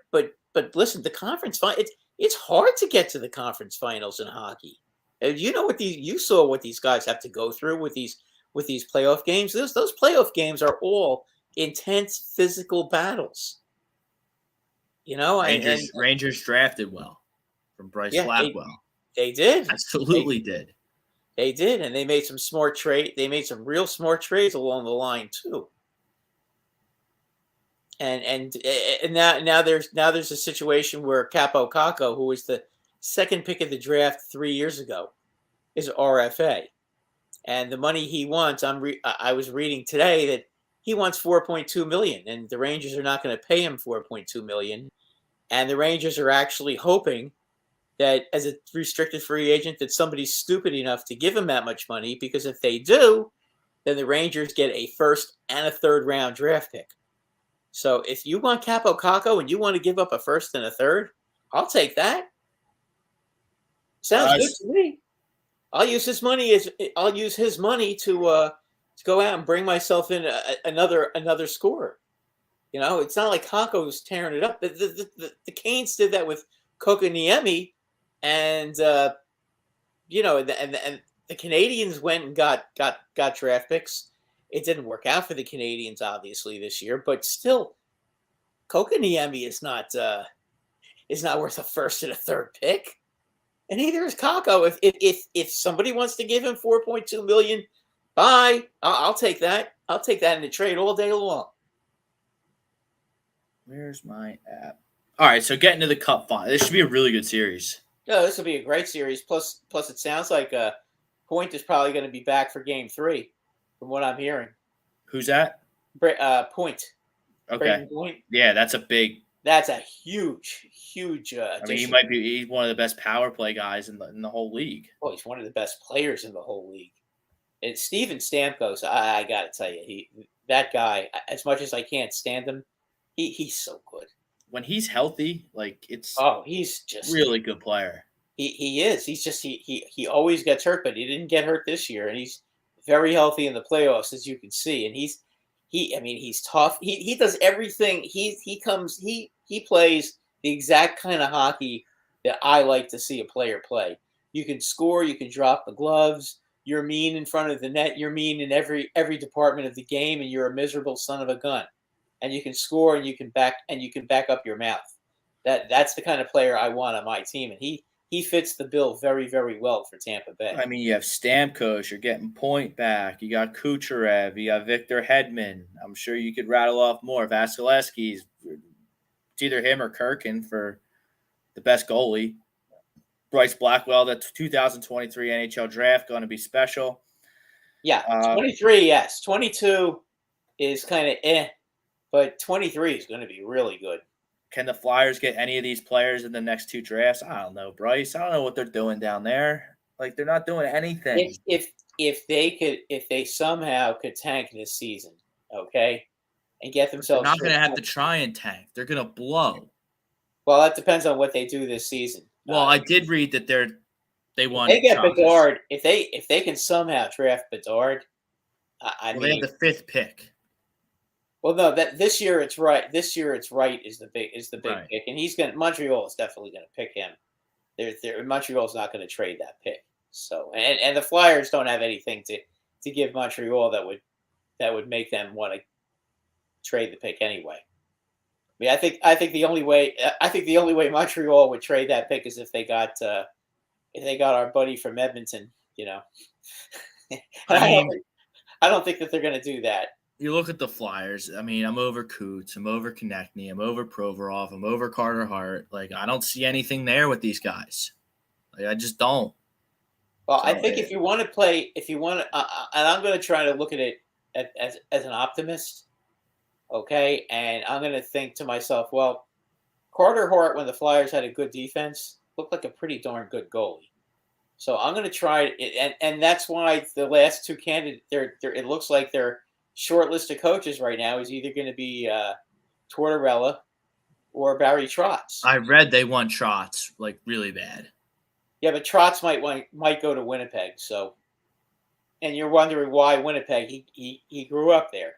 listen, the conference final. It's hard to get to the conference finals in hockey. You saw what these guys have to go through with these playoff games. Those playoff games are all intense physical battles.
Rangers drafted well from Bryce Blackwell.
They did.
Absolutely did.
They did, and they made some smart trade. They made some real smart trades along the line too. And now there's a situation where Capo Caco, who was the second pick of the draft 3 years ago, is RFA, and the money he wants. I was reading today that he wants $4.2 million, and the Rangers are not going to pay him $4.2 million. And the Rangers are actually hoping that as a restricted free agent that somebody's stupid enough to give him that much money, because if they do, then the Rangers get a first and a third round draft pick. So if you want Capo Caco and you want to give up a first and a third, I'll take that. Sounds good to me. I'll use his money to go out and bring myself in another scorer. You know, it's not like Caco's tearing it up. The Canes did that with Kokoniemi, and you know, and the Canadians went and got draft picks. It didn't work out for the Canadians, obviously, this year, but still, Kokoniemi is not worth a first and a third pick, and neither is Kako. If somebody wants to give him $4.2 million, bye. I'll take that. I'll take that in the trade all day long.
Where's my app? All right, so getting to the Cup final. This should be a really good series.
No, this will be a great series. Plus, it sounds like Point is probably going to be back for Game 3, from what I'm hearing.
Who's that?
Point.
Okay.
Point.
Yeah, that's a huge. I mean, he's one of the best power play guys in the whole league.
Well, he's one of the best players in the whole league. And Steven Stamkos, I got to tell you, that guy, as much as I can't stand him, he's so good.
When he's healthy,
he's just
really good player.
He is. He's just he always gets hurt, but he didn't get hurt this year, and he's very healthy in the playoffs, as you can see. And he's tough. He does everything. He plays the exact kind of hockey that I like to see a player play. You can score, you can drop the gloves, you're mean in front of the net, you're mean in every department of the game, and you're a miserable son of a gun. And you can score, and you can back up your mouth. That's the kind of player I want on my team, and he fits the bill very, very well for Tampa Bay.
I mean, you have Stamkos, you're getting Point back, you got Kucherov, you got Victor Hedman. I'm sure you could rattle off more. Vasilevsky's, it's either him or Kirkin for the best goalie. Bryce Blackwell, the 2023 NHL draft, going to be special.
Yeah, 23, yes. 22 is kind of but 23 is going to be really good.
Can the Flyers get any of these players in the next two drafts? I don't know, Bryce. I don't know what they're doing down there. Like, they're not doing anything.
If they somehow could tank this season, okay, and get themselves,
they're not going to have to try and tank. They're going to blow.
Well, that depends on what they do this season.
Well, I did read that they want.
They get Bedard. If they can somehow draft Bedard,
they have the 5th pick.
Well, no, this year it's right. This year it's right is the big
right.
pick, and Montreal is definitely going to pick him. Montreal's not going to trade that pick. So, and the Flyers don't have anything to give Montreal that would make them want to trade the pick anyway. I mean, I think the only way Montreal would trade that pick is if they got our buddy from Edmonton. You know, I don't think that they're going to do that.
You look at the Flyers. I mean, I'm over Coots. I'm over Konechny. I'm over Provorov. I'm over Carter Hart. Like, I don't see anything there with these guys. Like, I just don't.
Well, I think if you want to, and I'm going to try to look at it as an optimist, okay? And I'm going to think to myself, well, Carter Hart, when the Flyers had a good defense, looked like a pretty darn good goalie. So I'm going to try it, and that's why the last two candidates, it looks like they're short list of coaches right now is either going to be Tortorella or Barry Trotz.
I read they want Trotz like really bad.
Yeah, but Trotz might go to Winnipeg. So, and you're wondering why Winnipeg? He grew up there.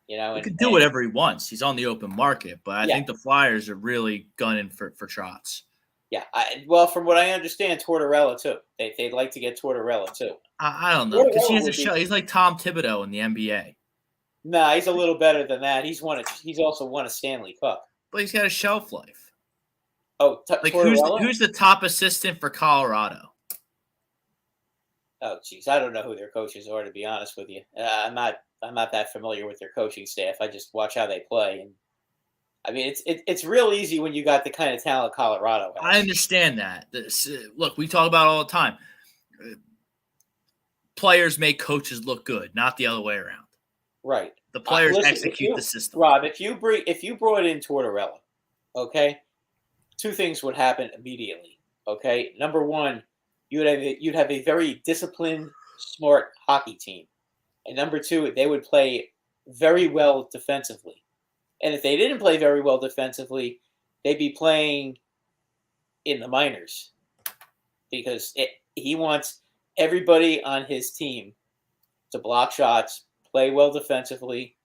You know,
he can do whatever he wants. He's on the open market, but I think the Flyers are really gunning for Trotz.
Yeah, well, from what I understand, Tortorella too. They'd like to get Tortorella too.
I don't know because he's like Tom Thibodeau in the NBA.
Nah, he's a little better than that. He's also won a Stanley Cup.
But he's got a shelf life.
Oh,
who's the top assistant for Colorado?
Oh, geez, I don't know who their coaches are, to be honest with you. I'm not that familiar with their coaching staff. I just watch how they play, and I mean, it's real easy when you got the kind of talent Colorado has.
I understand that. Look, we talk about it all the time. Players make coaches look good, not the other way around.
Right.
The players
Listen,
execute the system.
Rob, if you brought in Tortorella, okay, two things would happen immediately. Okay, number one, you'd have a very disciplined, smart hockey team, and number two, they would play very well defensively. And if they didn't play very well defensively, they'd be playing in the minors because he wants everybody on his team to block shots, play well defensively,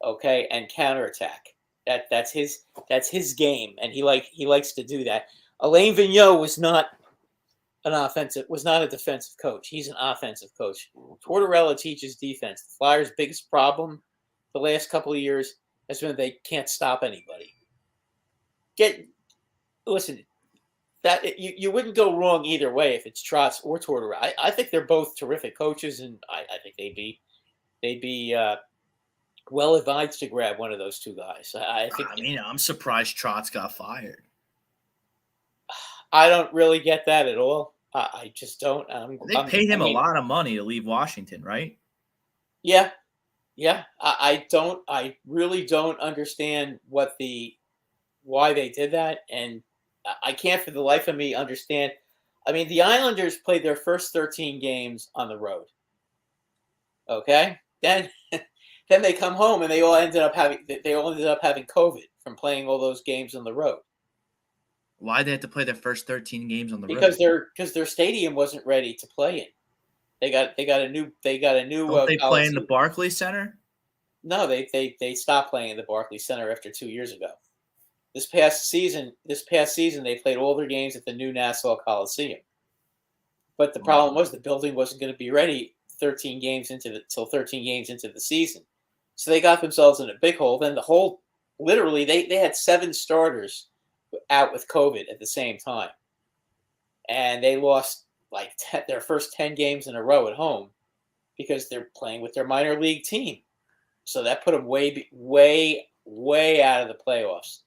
okay, and counterattack. That's his game, and he likes to do that. Alain Vigneault was not a defensive coach. He's an offensive coach. Tortorella teaches defense. The Flyers' biggest problem the last couple of years has been they can't stop anybody. Listen, that you wouldn't go wrong either way if it's Trotz or Tortorella. I think they're both terrific coaches, and I think they'd be well advised to grab one of those two guys.
I'm surprised Trotz got fired.
I don't really get that at all. I just don't.
They paid him a lot of money to leave Washington, right?
Yeah. I really don't understand why they did that, and I can't for the life of me understand. I mean, the Islanders played their first 13 games on the road. Okay, then they come home and they all ended up having COVID from playing all those games on the road.
Why did they have to play their first 13 games on the road?
Because their stadium wasn't ready to play in. They got a new.
Don't they play in the Barclays Center?
No, they stopped playing in the Barclays Center after 2 years ago. This past season, they played all their games at the new Nassau Coliseum. But the problem was the building wasn't going to be ready 13 games into the season. So they got themselves in a big hole. Then literally, they had 7 starters out with COVID at the same time. And they lost their first 10 games in a row at home because they're playing with their minor league team. So that put them way, way, way out of the playoffs.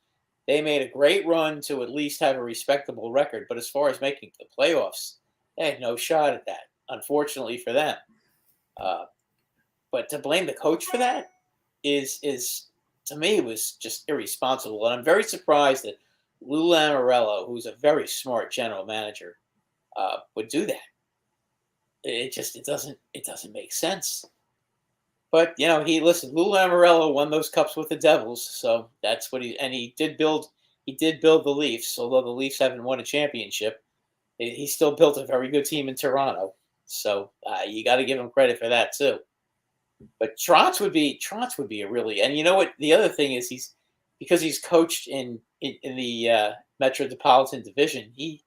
They made a great run to at least have a respectable record, but as far as making the playoffs, they had no shot at that, unfortunately for them. But to blame the coach for that is to me was just irresponsible, and I'm very surprised that Lou Lamoriello, who's a very smart general manager, would do that. It doesn't make sense. But Lou Lamoriello won those cups with the Devils, so that's what he did build the Leafs. Although the Leafs haven't won a championship, he still built a very good team in Toronto. So you got to give him credit for that too. But Trotz would be a really, and you know what? The other thing is because he's coached in the Metropolitan Division, he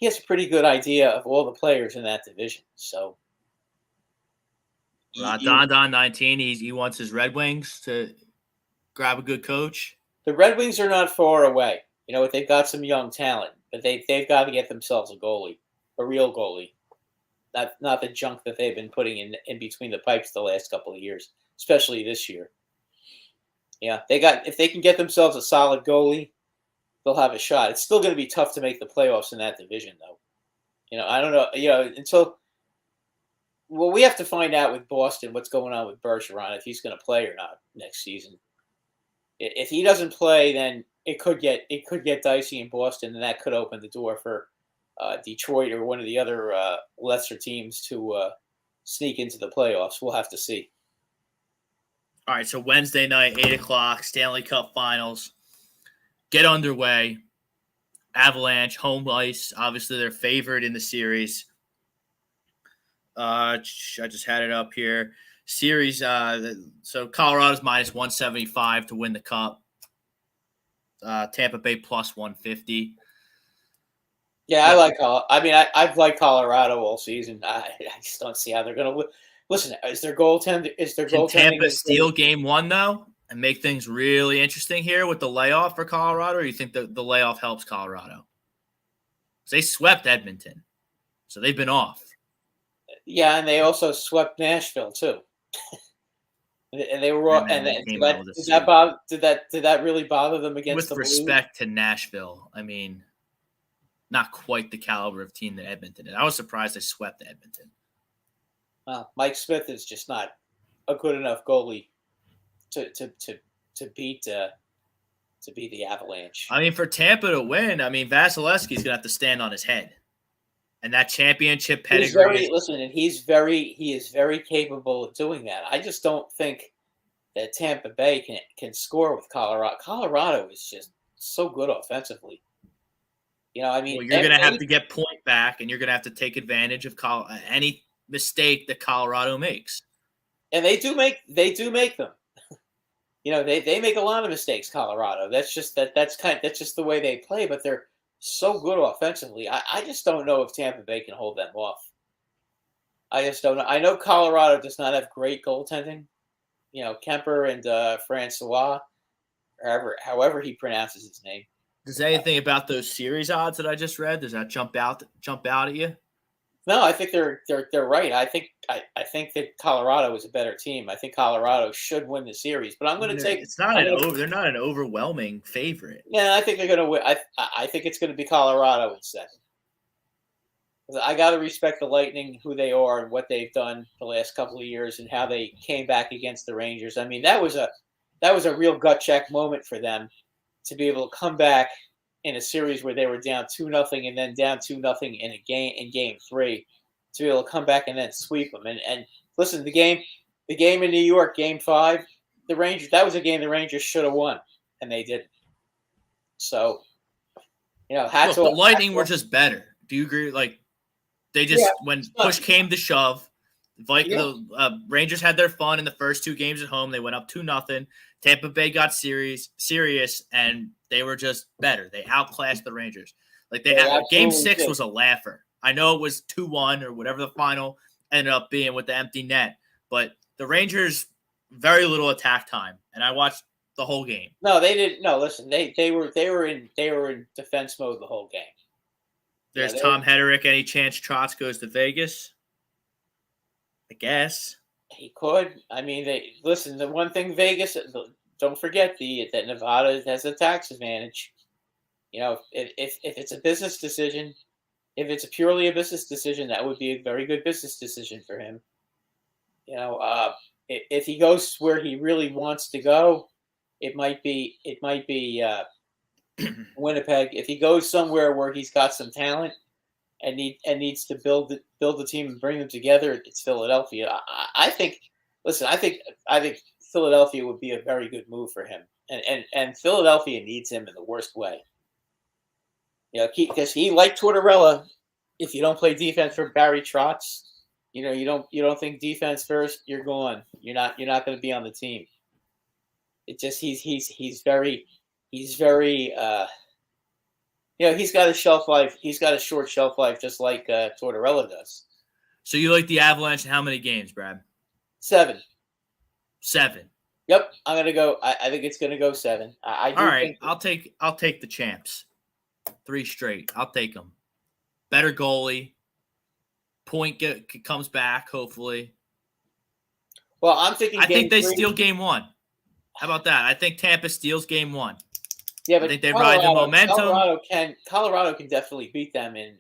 has a pretty good idea of all the players in that division. So.
Don 19, he wants his Red Wings to grab a good coach.
The Red Wings are not far away. You know what? They've got some young talent, but they've got to get themselves a real goalie, not the junk that they've been putting in between the pipes the last couple of years, especially this year. Yeah, if they can get themselves a solid goalie, they'll have a shot. It's still going to be tough to make the playoffs in that division, though. I don't know. Until. Well, we have to find out with Boston what's going on with Bergeron, if he's going to play or not next season. If he doesn't play, then it could get dicey in Boston, and that could open the door for Detroit or one of the other lesser teams to sneak into the playoffs. We'll have to see.
All right, so Wednesday night, 8:00, Stanley Cup Finals. Get underway. Avalanche, home ice. Obviously, they're favored in the series. I just had it up here. Series, so Colorado's -175 to win the cup. Tampa Bay +150.
Yeah, I've liked Colorado all season. I just don't see how they're going to listen. Is their goaltender? Can
Tampa steal game 1 though and make things really interesting here with the layoff for Colorado? Or you think the layoff helps Colorado? They swept Edmonton, so they've been off.
Yeah, and they also swept Nashville too. And they were all. And did that really bother them against the
With respect to Nashville, I mean, not quite the caliber of team that Edmonton is. I was surprised they swept Edmonton.
Mike Smith is just not a good enough goalie to beat the Avalanche.
I mean, for Tampa to win, I mean, Vasilevsky's gonna have to stand on his head, and that championship pedigree.
He is very capable of doing that. I just don't think that Tampa Bay can score with Colorado. Colorado is just so good offensively. I mean,
well, you're going to have to get point back, and you're going to have to take advantage of any mistake that Colorado makes.
And they do make them. They make a lot of mistakes. Colorado. That's just that's just the way they play. But they're so good offensively. I just don't know if Tampa Bay can hold them off. I just don't know. I know Colorado does not have great goaltending. Kemper and Francois, however he pronounces his name.
Does anything about those series odds that I just read, does that jump out at you?
No, I think they're right. I think that Colorado is a better team. I think Colorado should win the series, but I'm going to take.
It's not they're not an overwhelming favorite.
Yeah, I think they're going to win. I think it's going to be Colorado in 7. I got to respect the Lightning, who they are, and what they've done the last couple of years, and how they came back against the Rangers. I mean, that was a real gut check moment for them to be able to come back in a series where they were down 2-0 and then down 2-0 in game 3, to be able to come back and then sweep them. And listen, the game in New York, game 5, the Rangers, that was a game the Rangers should have won, and they didn't. So, hats off.
The Lightning were just better. Do you agree? Like, they just, when push came to shove, the Rangers had their fun in the first 2 games at home. They went up 2-0. Tampa Bay got serious, and they were just better. They outclassed the Rangers. Like game 6 was a laugher. I know it was 2-1 or whatever the final ended up being with the empty net, but the Rangers, very little attack time, and I watched the whole game.
No, they didn't. No, listen, they were in defense mode the whole game.
There's Tom Hederick. Any chance Trotz goes to Vegas? I guess
he could. I mean, the one thing Vegas, don't forget that Nevada has a tax advantage. If it's a business decision, if it's purely a business decision, that would be a very good business decision for him. If he goes where he really wants to go, it might be Winnipeg. If he goes somewhere where he's got some talent and needs to build the team and bring them together, it's Philadelphia. I think Philadelphia would be a very good move for him, and Philadelphia needs him in the worst way. Because he like Tortorella. If you don't play defense for Barry Trotz, you don't think defense first, you're gone. You're not going to be on the team. It just he's very he's got a shelf life. He's got a short shelf life, just like Tortorella does.
So you like the Avalanche in how many games, Brad?
7.
7.
Yep, I'm gonna go. I think it's gonna go 7. All
right, I'll take the champs. 3 straight. I'll take them. Better goalie. Point comes back, hopefully.
Well, I'm thinking.
I think they steal game 1. How about that? I think Tampa steals game 1.
Yeah, but
I think they ride the momentum.
Colorado can definitely beat them in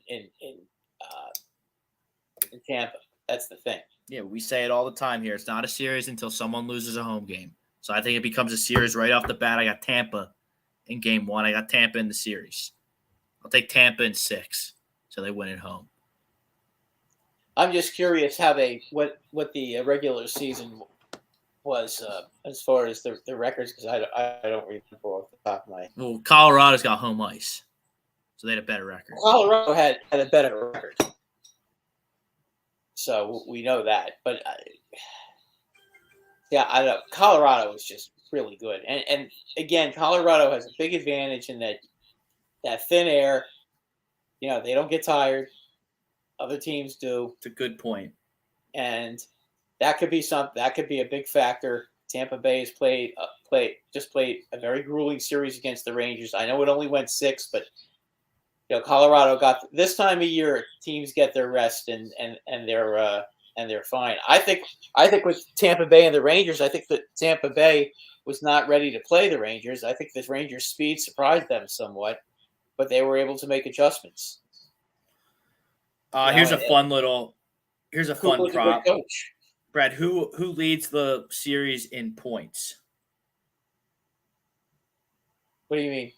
Tampa. That's the thing.
Yeah, we say it all the time here. It's not a series until someone loses a home game. So I think it becomes a series right off the bat. I got Tampa in game 1. I got Tampa in the series. I'll take Tampa in 6, so they win at home.
I'm just curious how what the regular season was as far as the records, because I don't remember off the top of my.
Well, Colorado's got home ice, so they had a better record.
Colorado had a better record, so we know that. But I don't know. Colorado is just really good, and again, Colorado has a big advantage in that thin air. They don't get tired. Other teams do.
It's a good point,
and that could be a big factor. Tampa Bay has played a very grueling series against the Rangers. I know it only went 6, but Colorado got this time of year. Teams get their rest and they're fine. I think with Tampa Bay and the Rangers, I think that Tampa Bay was not ready to play the Rangers. I think the Rangers' speed surprised them somewhat, but they were able to make adjustments.
Here's a fun prop.
Coach.
Brad, who leads the series in points?
What do you mean?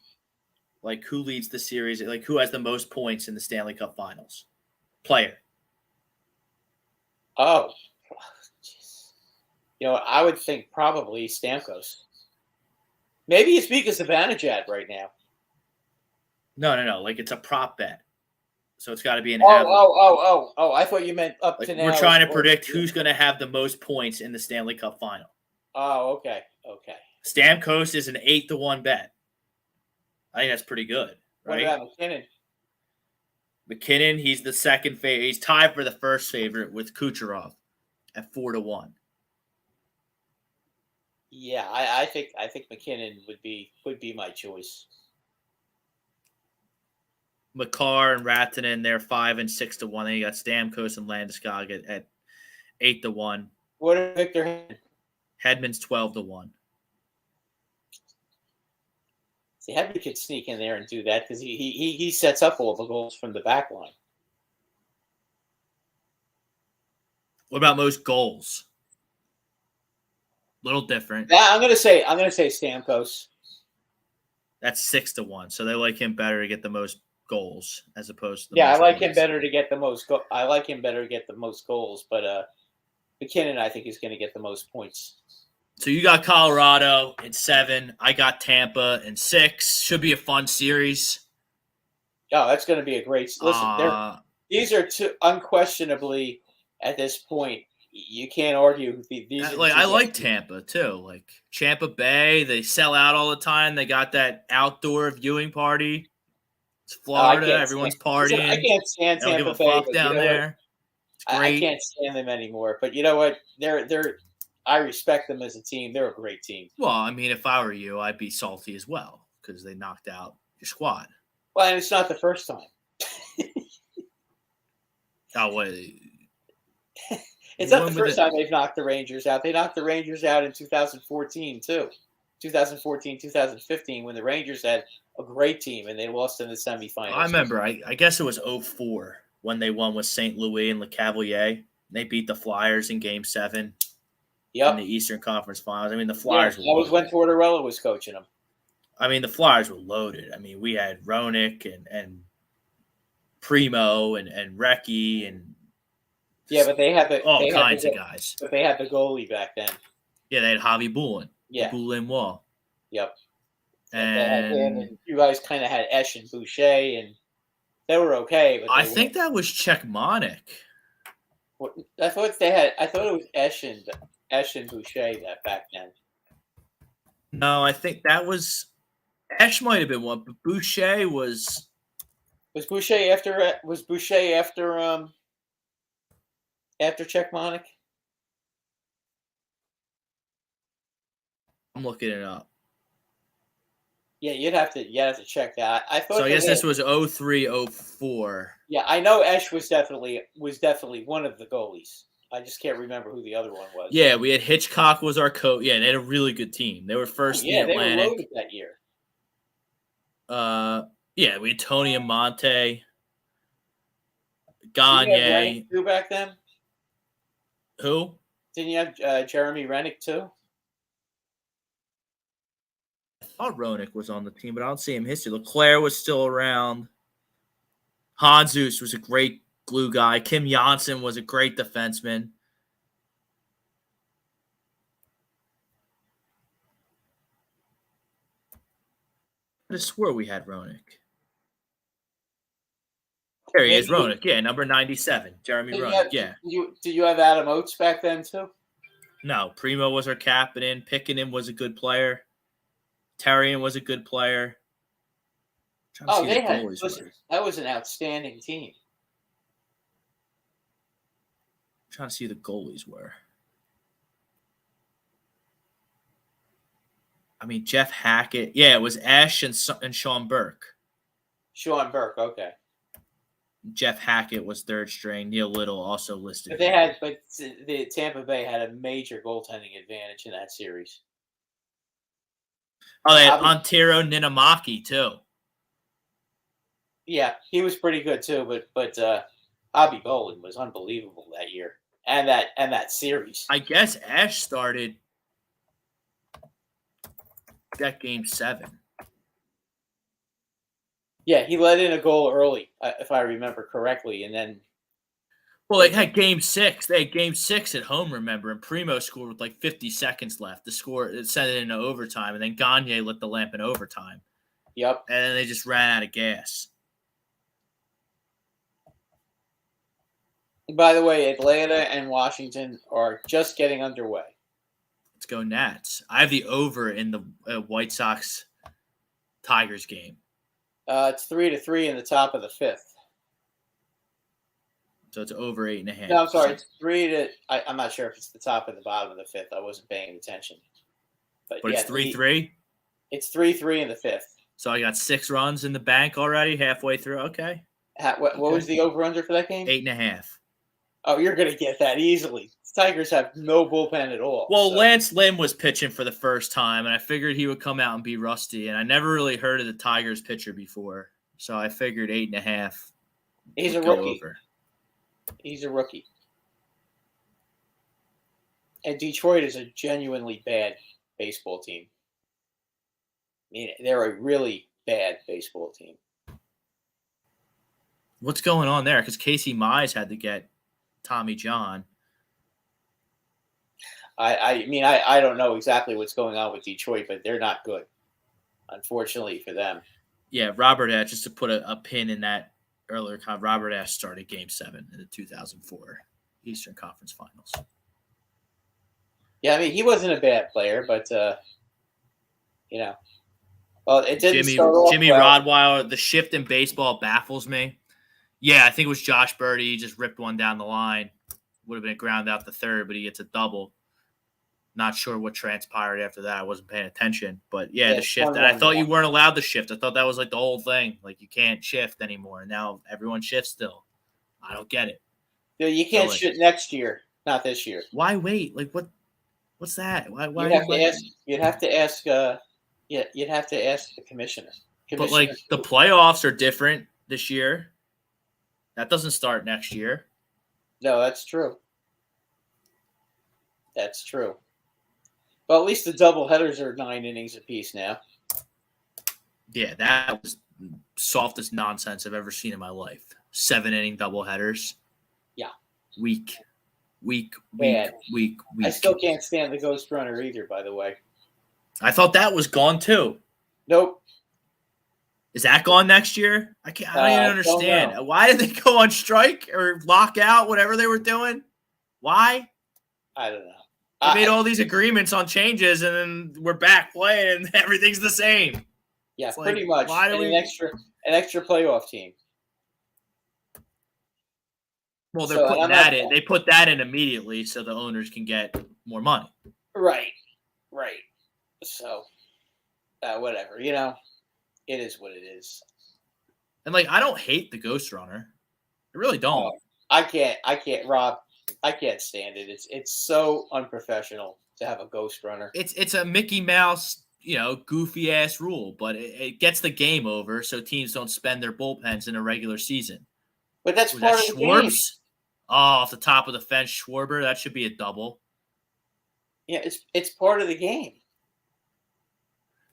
Like, who leads the series? Like, who has the most points in the Stanley Cup Finals? Player.
Oh, jeez. I would think probably Stamkos. Maybe it's because of Vanajad right now.
No. Like, it's a prop bet. So it's got to be an
Oh,
average.
oh! I thought you meant up
Like,
to now.
we're trying to predict who's going to have the most points in the Stanley Cup Final.
Oh, okay.
Stamkos is an 8-1 bet. I think that's pretty good, right?
What about McKinnon?
McKinnon, he's the second favorite. He's tied for the first favorite with Kucherov at 4-1.
Yeah, I think McKinnon would be my choice.
Makar and Rantanen, they're 5 and 6-1. Then you got Stamkos and Landeskog at 8-1.
What about Victor Hedman?
Hedman's 12-1.
See, Hedman could sneak in there and do that because he sets up all the goals from the back line.
What about most goals? Little different.
I'm gonna say Stamkos.
That's 6-1. So they like him better to get the most goals as opposed to
I
most
like him
points.
better to get the most. I like him better to get the most goals, but McKinnon I think is going to get the most points.
So you got Colorado in 7. I got Tampa in 6. Should be a fun series.
Oh, that's going to be a great. Listen, these are two unquestionably at this point. You can't argue.
I like Tampa too. Like Tampa Bay, they sell out all the time. They got that outdoor viewing party. It's Florida. Everyone's partying.
I can't stand
They don't
Tampa
give a
Bay
fuck down there. It's great.
I can't stand them anymore. But you know what? I respect them as a team. They're a great team.
Well, I mean, if I were you, I'd be salty as well because they knocked out your squad.
Well, and it's not the first time.
Oh, wait.
It's not the first time they've knocked the Rangers out. They knocked the Rangers out in 2014, too. 2014, 2015, when the Rangers had a great team and they lost in the semifinals.
I remember. I guess it was 2004 when they won with St. Louis and LeCavalier. They beat the Flyers in Game 7 in the Eastern Conference Finals. I mean, the Flyers were loaded.
That was when Tortorella was coaching them.
I mean, the Flyers were loaded. I mean, we had Roenick and Primo and Recchi and
but they had
all kinds of guys.
But they had the goalie back then.
Yeah, they had Javi Bulin.
Yeah.
Bulin Wall.
Yep.
And
you guys kind of had Esch and Boucher, and they were okay. But
I think that was Czechmonic.
I thought it was Esch and Boucher that back then.
No, I think that was Esch might have been one, but Boucher was.
Was Boucher after Czechmonic?
I'm looking it up.
Yeah, you'd have to check that. I thought.
So I guess this was 03, 04.
Yeah, I know Esch was definitely one of the goalies. I just can't remember who the other one was.
Yeah, we had Hitchcock was our coach. Yeah, they had a really good team. They were first in the Atlantic.
They were loaded that year.
Yeah, we had Tony Amonte, Gagne.
Who back then?
Who?
Didn't you have Jeremy Rennick too?
I thought Roenick was on the team, but I don't see him history. Leclerc was still around. Hanzus was a great glue guy. Kim Janssen was a great defenseman. I just swore we had Roenick. There he is, Roenick. Yeah, number 97. Jeremy Roenick, yeah.
Did you have Adam Oates back then too?
No, Primo was our captain. Pickenen was a good player. Terrian was a good player.
That was an outstanding team.
I'm trying to see who the goalies were. I mean, Jeff Hackett. Yeah, it was Ash and Sean Burke.
Sean Burke, okay.
Jeff Hackett was third string. Neil Little also listed.
But the Tampa Bay had a major goaltending advantage in that series.
Oh, they had Antero Ninamaki too.
Yeah, he was pretty good too, but Bobby Bolin was unbelievable that year and that series.
I guess Ash started that Game 7.
Yeah, he let in a goal early, if I remember correctly, and then
Well, they had game 6. They had game 6 at home, remember, and Primo scored with like 50 seconds left. The score it sent it into overtime, and then Gagne lit the lamp in overtime.
yep.
And then they just ran out of gas.
By the way, Atlanta and Washington are just getting underway.
Let's go Nats. I have the over in the White Sox Tigers game.
It's 3-3 in the top of the 5th.
So it's over 8.5.
No, I'm sorry. It's 3 to. I'm not sure if it's the top or the bottom of the 5th. I wasn't paying attention.
But
yeah,
it's 3-3?
It's 3-3 in the 5th.
So I got 6 runs in the bank already, halfway through. Okay.
What was the over-under for that game?
8.5.
Oh, you're going to get that easily. The Tigers have no bullpen at all.
Well,
so.
Lance Lynn was pitching for the first time, and I figured he would come out and be rusty. And I never really heard of the Tigers pitcher before, so I figured 8.5.
He's a rookie. Over. He's a rookie. And Detroit is a genuinely bad baseball team. I mean, they're a really bad baseball team.
What's going on there? Because Casey Mize had to get Tommy John.
I mean, I don't know exactly what's going on with Detroit, but they're not good, unfortunately for them.
Yeah, Robert Ash, just to put a pin in that earlier, Robert Ash started Game 7 in the 2004 Eastern Conference Finals.
Yeah, I mean, he wasn't a bad player, but, well, it didn't start off
Jimmy
well.
Rodweiler, the shift in baseball baffles me. Yeah, I think it was Josh Birdie. He just ripped one down the line. Would have been a ground out the third, but he gets a double. Not sure what transpired after that. I wasn't paying attention. But, yeah the shift. And I thought you weren't allowed to shift. I thought that was like the whole thing. Like, you can't shift anymore. And now everyone shifts still. I don't get it.
Yeah, you can't shift next year, not this year.
Why wait? Like, what's that? Why
you'd have to ask the commissioner.
But, like, the playoffs are different this year. That doesn't start next year.
No, that's true. That's true. Well, at least the double headers are 9 innings apiece now.
Yeah, that was softest nonsense I've ever seen in my life. 7-inning double headers.
Yeah.
Weak.
I still can't stand the Ghost Runner either, by the way.
I thought that was gone too.
Nope.
Is that gone next year? I don't even understand. Why did they go on strike or lock out, whatever they were doing? Why?
I don't know.
They made all these agreements on changes, and then we're back playing, and everything's the same.
Yeah, it's pretty much. Why do an extra playoff team?
Well, they're putting that in. They put that in immediately so the owners can get more money.
Right. So, whatever. It is what it is.
And I don't hate the Ghost Runner. I really don't.
I can't, Rob. I can't stand it. It's so unprofessional to have a Ghost Runner.
It's a Mickey Mouse, goofy ass rule, but it gets the game over so teams don't spend their bullpens in a regular season.
But that's part of the game.
Oh, off the top of the fence, Schwarber. That should be a double.
Yeah, it's part of the game.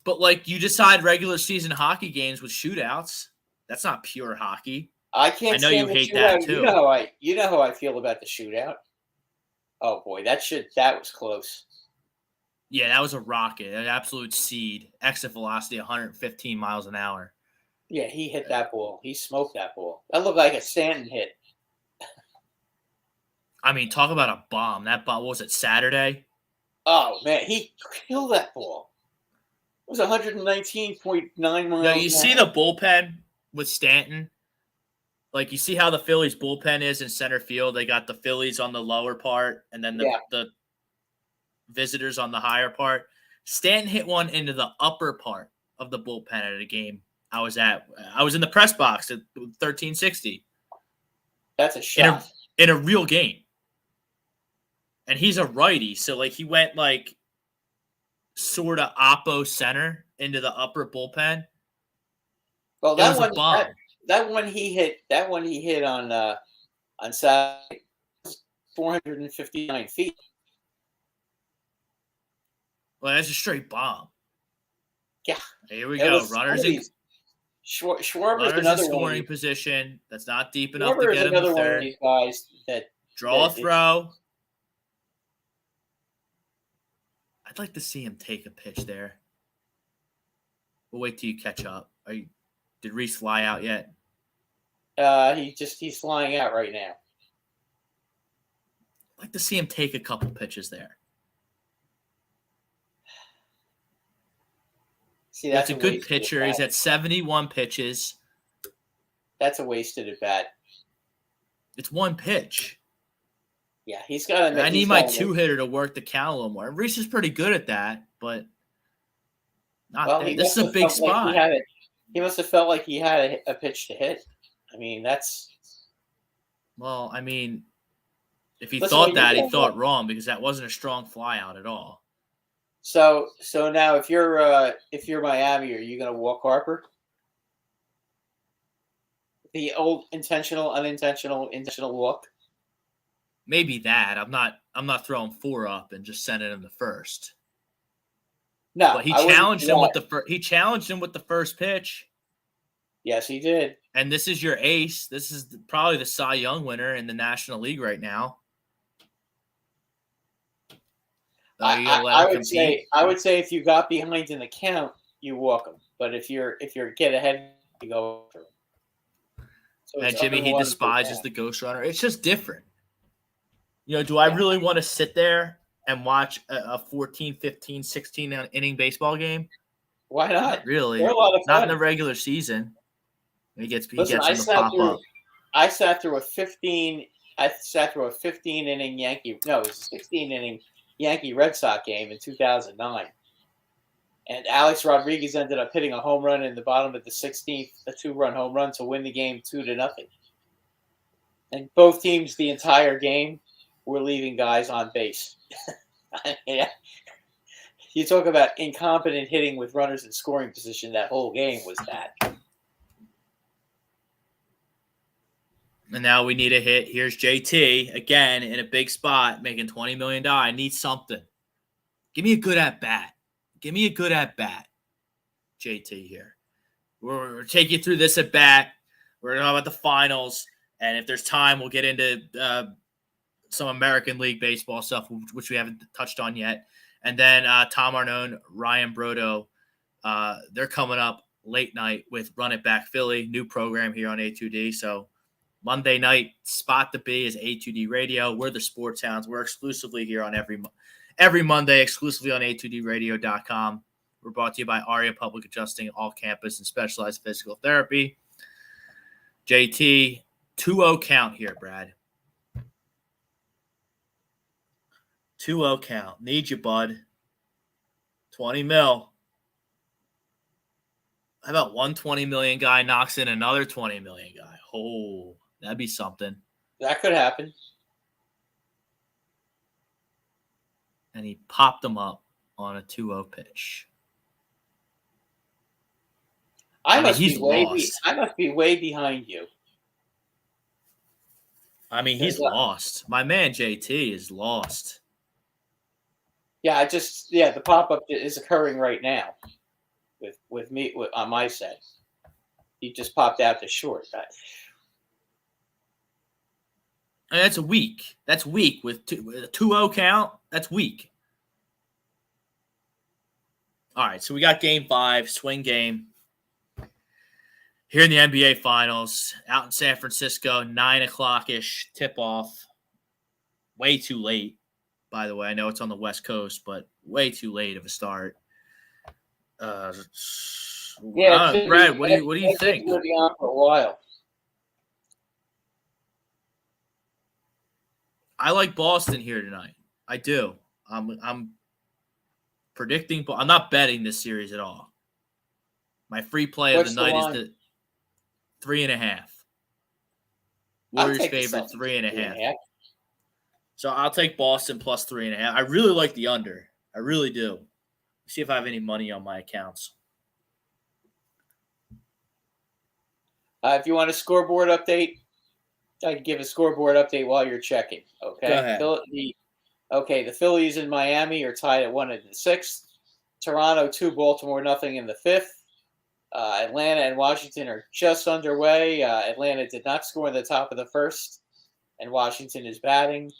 But you decide regular season hockey games with shootouts. That's not pure hockey.
I can't.
I know you hate that too.
You know how I feel about the shootout. Oh boy, that was close.
Yeah, that was a rocket, an absolute seed. Exit velocity 115 miles an hour.
Yeah, he hit that ball. He smoked that ball. That looked like a Stanton hit.
I mean, talk about a bomb. That bomb, what was it, Saturday?
Oh man, he killed that ball. It was 119.9 miles.
No, you see the bullpen with Stanton. You see how the Phillies bullpen is in center field. They got the Phillies on the lower part, and then the visitors on the higher part. Stanton hit one into the upper part of the bullpen at a game I was at. I was in the press box at 1360.
That's a shot.
In a real game. And he's a righty, so he went sort of oppo center into the upper bullpen.
Well, that was a bomb. That one he hit on Saturday, 459 feet.
Well, that's a straight bomb.
Yeah.
Here we go. Runners in.
Schwarber's
Runners in
another one.
scoring position. That's not deep enough to
Schwarber is
get him
another
the
one of
third.
these guys that
Draw a
that
throw. I'd like to see him take a pitch there. We'll wait till you catch up. Did Reese fly out yet?
he's flying out right now.
I'd like to see him take a couple pitches there.
See,
That's a good pitcher. He's at 71 pitches.
That's a wasted at bat.
It's one pitch.
Yeah, he's got.
I need my two-hitter to work the count a little more. Reese is pretty good at that, but not there. This is a big spot.
He must have felt like he had a pitch to hit. I mean, that's.
Well, I mean, if he thought that, he thought wrong because that wasn't a strong fly out at all.
So now, if you're Miami, are you going to walk Harper? The old intentional, unintentional, intentional walk.
Maybe that. I'm not throwing 4 up and just sending him the first.
No,
but he challenged him with the first pitch.
Yes, he did.
And this is your ace. This is probably the Cy Young winner in the National League right now.
I would say if you got behind in the count, you walk him. But if you're get ahead, you go for him. So
and Jimmy, he despises the ghost runner. It's just different. Do I really want to sit there and watch a 14, 15, 16 inning baseball game?
Why not?
Not really.
They're a lot of fun.
Not in the regular season. He gets him to pop up.
I sat through a 15 inning Yankee. No, it was a 16 inning Yankee Red Sox game in 2009. And Alex Rodriguez ended up hitting a home run in the bottom of the 16th, a 2-run home run to win the game 2-0. And both teams, the entire game, were leaving guys on base. Yeah. You talk about incompetent hitting with runners in scoring position. That whole game was that.
And now we need a hit. Here's JT again in a big spot, making $20 million. I need something. Give me a good at bat. JT here. We're taking you through this at bat. We're going to talk about the finals. And if there's time, we'll get into some American League baseball stuff, which we haven't touched on yet. And then Tom Arnone, Ryan Brodo, they're coming up late night with Run It Back Philly, new program here on A2D. So Monday night, spot to be is A2D Radio. We're the Sports Hounds. We're exclusively here on every Monday, exclusively on A2DRadio.com. We're brought to you by ARIA Public Adjusting, all campus and specialized physical therapy. JT, 2-0 count here, Brad. 2-0 count. Need you, bud. 20 mil. How about one $20 million guy knocks in another $20 million guy? Oh, that'd be something.
That could happen.
And he popped him up on a 2-0 pitch.
I must be way behind you.
I mean, he's lost. My man JT is lost.
Yeah, the pop-up is occurring right now with me on my set. He just popped out to short.
And that's weak. That's weak with a 2-0 count. That's weak. All right, so we got Game 5, swing game. Here in the NBA Finals, out in San Francisco, 9 o'clock-ish tip-off. Way too late, by the way. I know it's on the West Coast, but way too late of a start. Brad, what do you think?
It's going to be on for a while.
I like Boston here tonight. I do. I'm predicting. I'm not betting this series at all. My free play of the night is the 3.5. Warriors favorite 3.5. So I'll take Boston plus 3.5. I really like the under. I really do. See if I have any money on my accounts.
If you want a scoreboard update, I can give a scoreboard update while you're checking. Okay.
Go ahead.
The Phillies in Miami are tied at 1 in the 6th. Toronto 2, Baltimore 0 in the 5th. Atlanta and Washington are just underway. Atlanta did not score in the top of the first, and Washington is batting.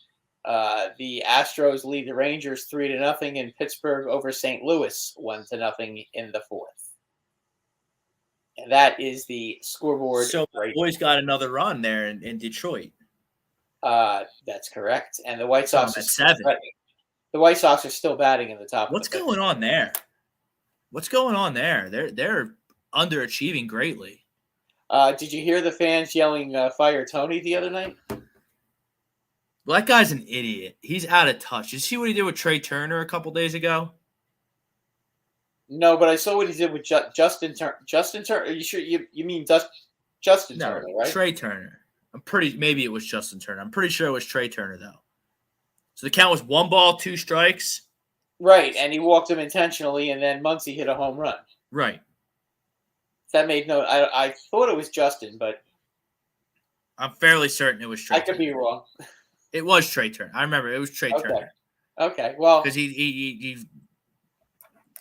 The Astros lead the Rangers 3-0, and Pittsburgh over St. Louis 1-0 in the fourth. And that is the scoreboard.
So the boys got another run there in Detroit.
That's correct. And the White Sox
at 7.
The White Sox are still batting in the top.
What's going on there? What's going on there? They're underachieving greatly.
Did you hear the fans yelling "Fire Tony" the other night?
Well, that guy's an idiot. He's out of touch. Did you see what he did with Trey Turner a couple days ago?
No, but I saw what he did with Justin Turner. Justin Turner? Are you sure you mean Justin Turner, right?
Trey Turner. Maybe it was Justin Turner. I'm pretty sure it was Trey Turner though. So the count was 1 ball, 2 strikes.
Right, and he walked him intentionally, and then Muncy hit a home run.
Right.
That made no. I thought it was Justin, but
I'm fairly certain it was Trey.
I could be wrong.
It was Trey Turner. I remember it was Trey Turner.
Okay, well,
because he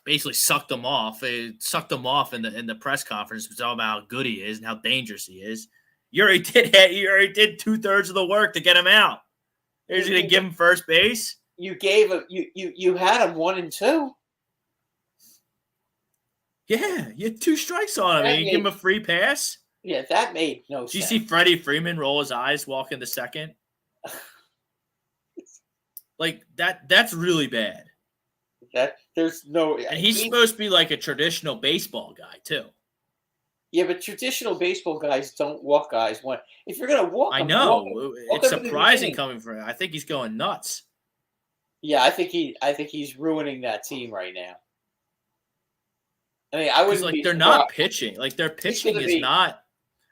basically sucked him off. It sucked him off in the press conference, was all about how good he is and how dangerous he is. You already did 2/3 of the work to get him out. He's going to give him first base.
You gave him you had him 1 and 2.
Yeah, you had 2 strikes on him. You give him a free pass.
Yeah, that made no sense.
Did you see Freddie Freeman roll his eyes walking the second? Like that's really bad.
There's no.
And he's supposed to be like a traditional baseball guy too.
Yeah, but traditional baseball guys don't walk guys. If you're gonna walk,
I know it's surprising coming from him. I think he's going nuts.
Yeah, I think he's ruining that team right now. I mean, I would
like they're not pitching. Like their pitching is not.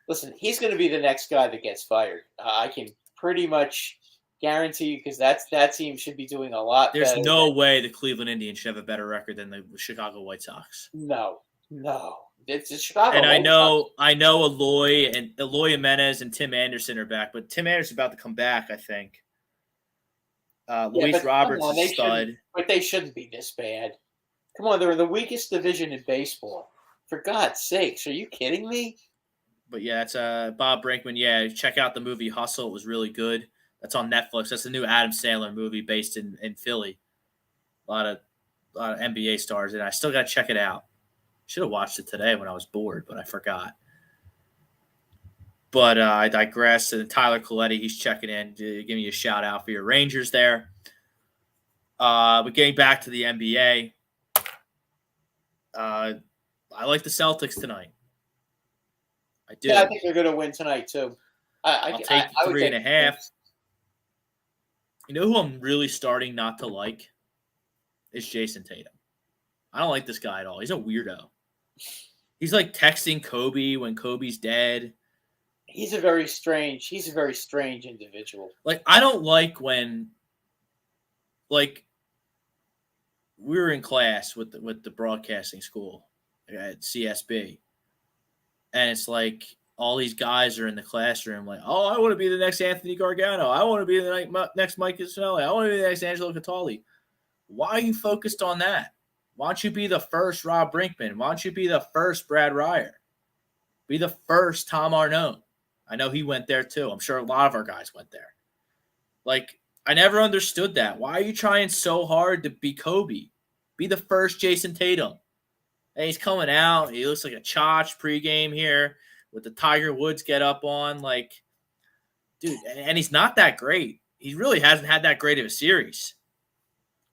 Listen, he's going to be the next guy that gets fired. I can pretty much guarantee you because that team should be doing a lot.
There's no way the Cleveland Indians should have a better record than the Chicago White Sox.
No. It's Chicago.
And I know Eloy Jimenez and Tim Anderson are back, but Tim Anderson's about to come back, I think. Luis Roberts is a stud.
But they shouldn't be this bad. Come on, they're in the weakest division in baseball. For God's sakes, are you kidding me?
But yeah, it's Bob Brinkman. Yeah, check out the movie Hustle. It was really good. That's on Netflix. That's a new Adam Sandler movie based in Philly. A lot of NBA stars, and I still got to check it out. Should have watched it today when I was bored, but I forgot. But I digress. And Tyler Coletti, he's checking in, giving you a shout out for your Rangers there. But getting back to the NBA, I like the Celtics tonight. I do.
Yeah, I think they're going to win tonight too.
I'll take 3.5. You know who I'm really starting not to like? Is Jason Tatum. I don't like this guy at all. He's a weirdo. He's like texting Kobe when Kobe's dead.
He's a very strange individual.
Like, I don't like when, like, we were in class with the broadcasting school at CSB, and it's like all these guys are in the classroom like, oh, I want to be the next Anthony Gargano. I want to be the next Mike Isinelli. I want to be the next Angelo Cataldi. Why are you focused on that? Why don't you be the first Rob Brinkman? Why don't you be the first Brad Ryer? Be the first Tom Arnone. I know he went there too. I'm sure a lot of our guys went there. Like, I never understood that. Why are you trying so hard to be Kobe? Be the first Jason Tatum. And he's coming out. He looks like a chotch pregame here with the Tiger Woods get up on. Like, dude, and he's not that great. He really hasn't had that great of a series.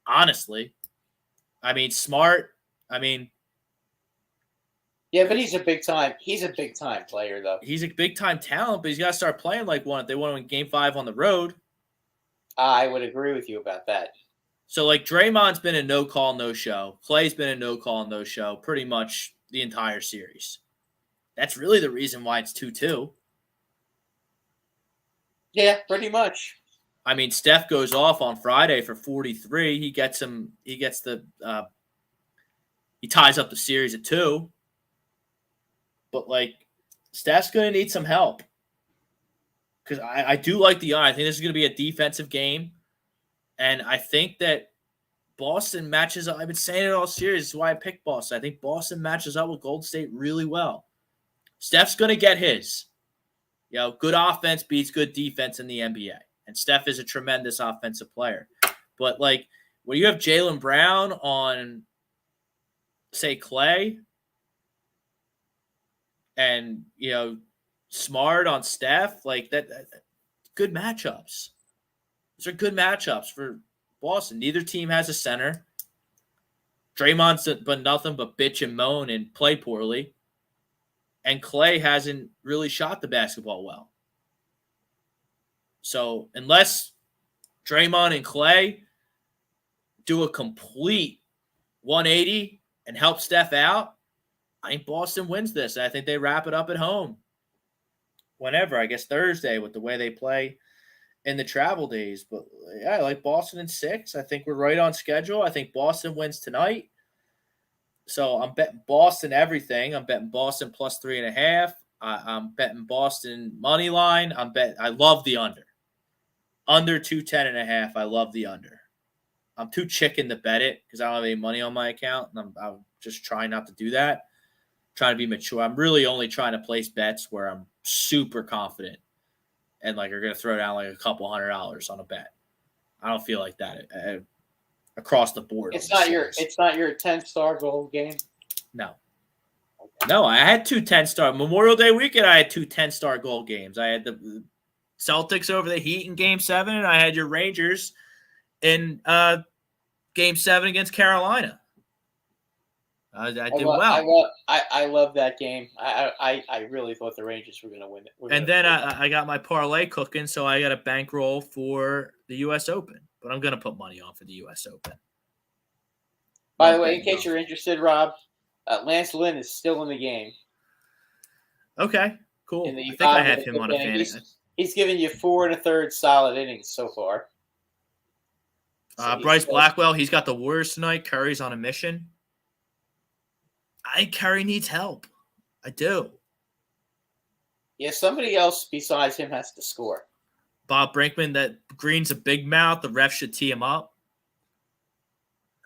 Honestly. I mean, smart. I mean.
Yeah, but he's a big time player, though.
He's a big time talent, but he's got to start playing like one if they want to win Game 5 on the road.
I would agree with you about that.
So, like, Draymond's been a no-call, no-show. Clay's been a no-call, no-show pretty much the entire series. That's really the reason why it's 2-2.
Yeah, pretty much.
I mean, Steph goes off on Friday for 43. He ties up the series at 2. But, like, Steph's going to need some help. Because I do like I think this is going to be a defensive game. And I think that Boston matches up. I've been saying it all series. This is why I picked Boston. I think Boston matches up with Golden State really well. Steph's going to get his. Good offense beats good defense in the NBA. And Steph is a tremendous offensive player. But, when you have Jaylen Brown on, say, Clay, and, Smart on Steph, that good matchups. Those are good matchups for Boston. Neither team has a center. Draymond's but nothing but bitch and moan and play poorly. And Clay hasn't really shot the basketball well. So unless Draymond and Clay do a complete 180 and help Steph out, I think Boston wins this. I think they wrap it up at home. Whenever, I guess Thursday with the way they play in the travel days. But yeah, I like Boston in 6. I think we're right on schedule. I think Boston wins tonight. So I'm betting Boston everything. I'm betting Boston plus 3.5. I'm betting Boston money line. I love the under. Under 210.5. I love the under. I'm too chicken to bet it because I don't have any money on my account, and I'm just trying not to do that. Trying to be mature. I'm really only trying to place bets where I'm super confident and are going to throw down a couple $100 on a bet. I don't feel like that across the board.
It's not your 10-star gold game.
No, I had 2 10-star Memorial Day weekend. I had 2 10-star gold games. I had the Celtics over the Heat in Game 7, and I had your Rangers in Game 7 against Carolina. I did well.
I love that game. I really thought the Rangers were going to win it.
And then I got my parlay cooking, so I got a bankroll for the U.S. Open. But I'm going to put money on for the U.S. Open.
By the way, in case you're interested, Rob, Lance Lynn is still in the game.
Okay, cool. I think I have him on a fantasy.
He's given you 4 1/3 solid innings so far.
So Bryce Blackwell, he's got the Warriors tonight. Curry's on a mission. I think Curry needs help. I do.
Yeah, somebody else besides him has to score.
Bob Brinkman, that Green's a big mouth. The ref should tee him up.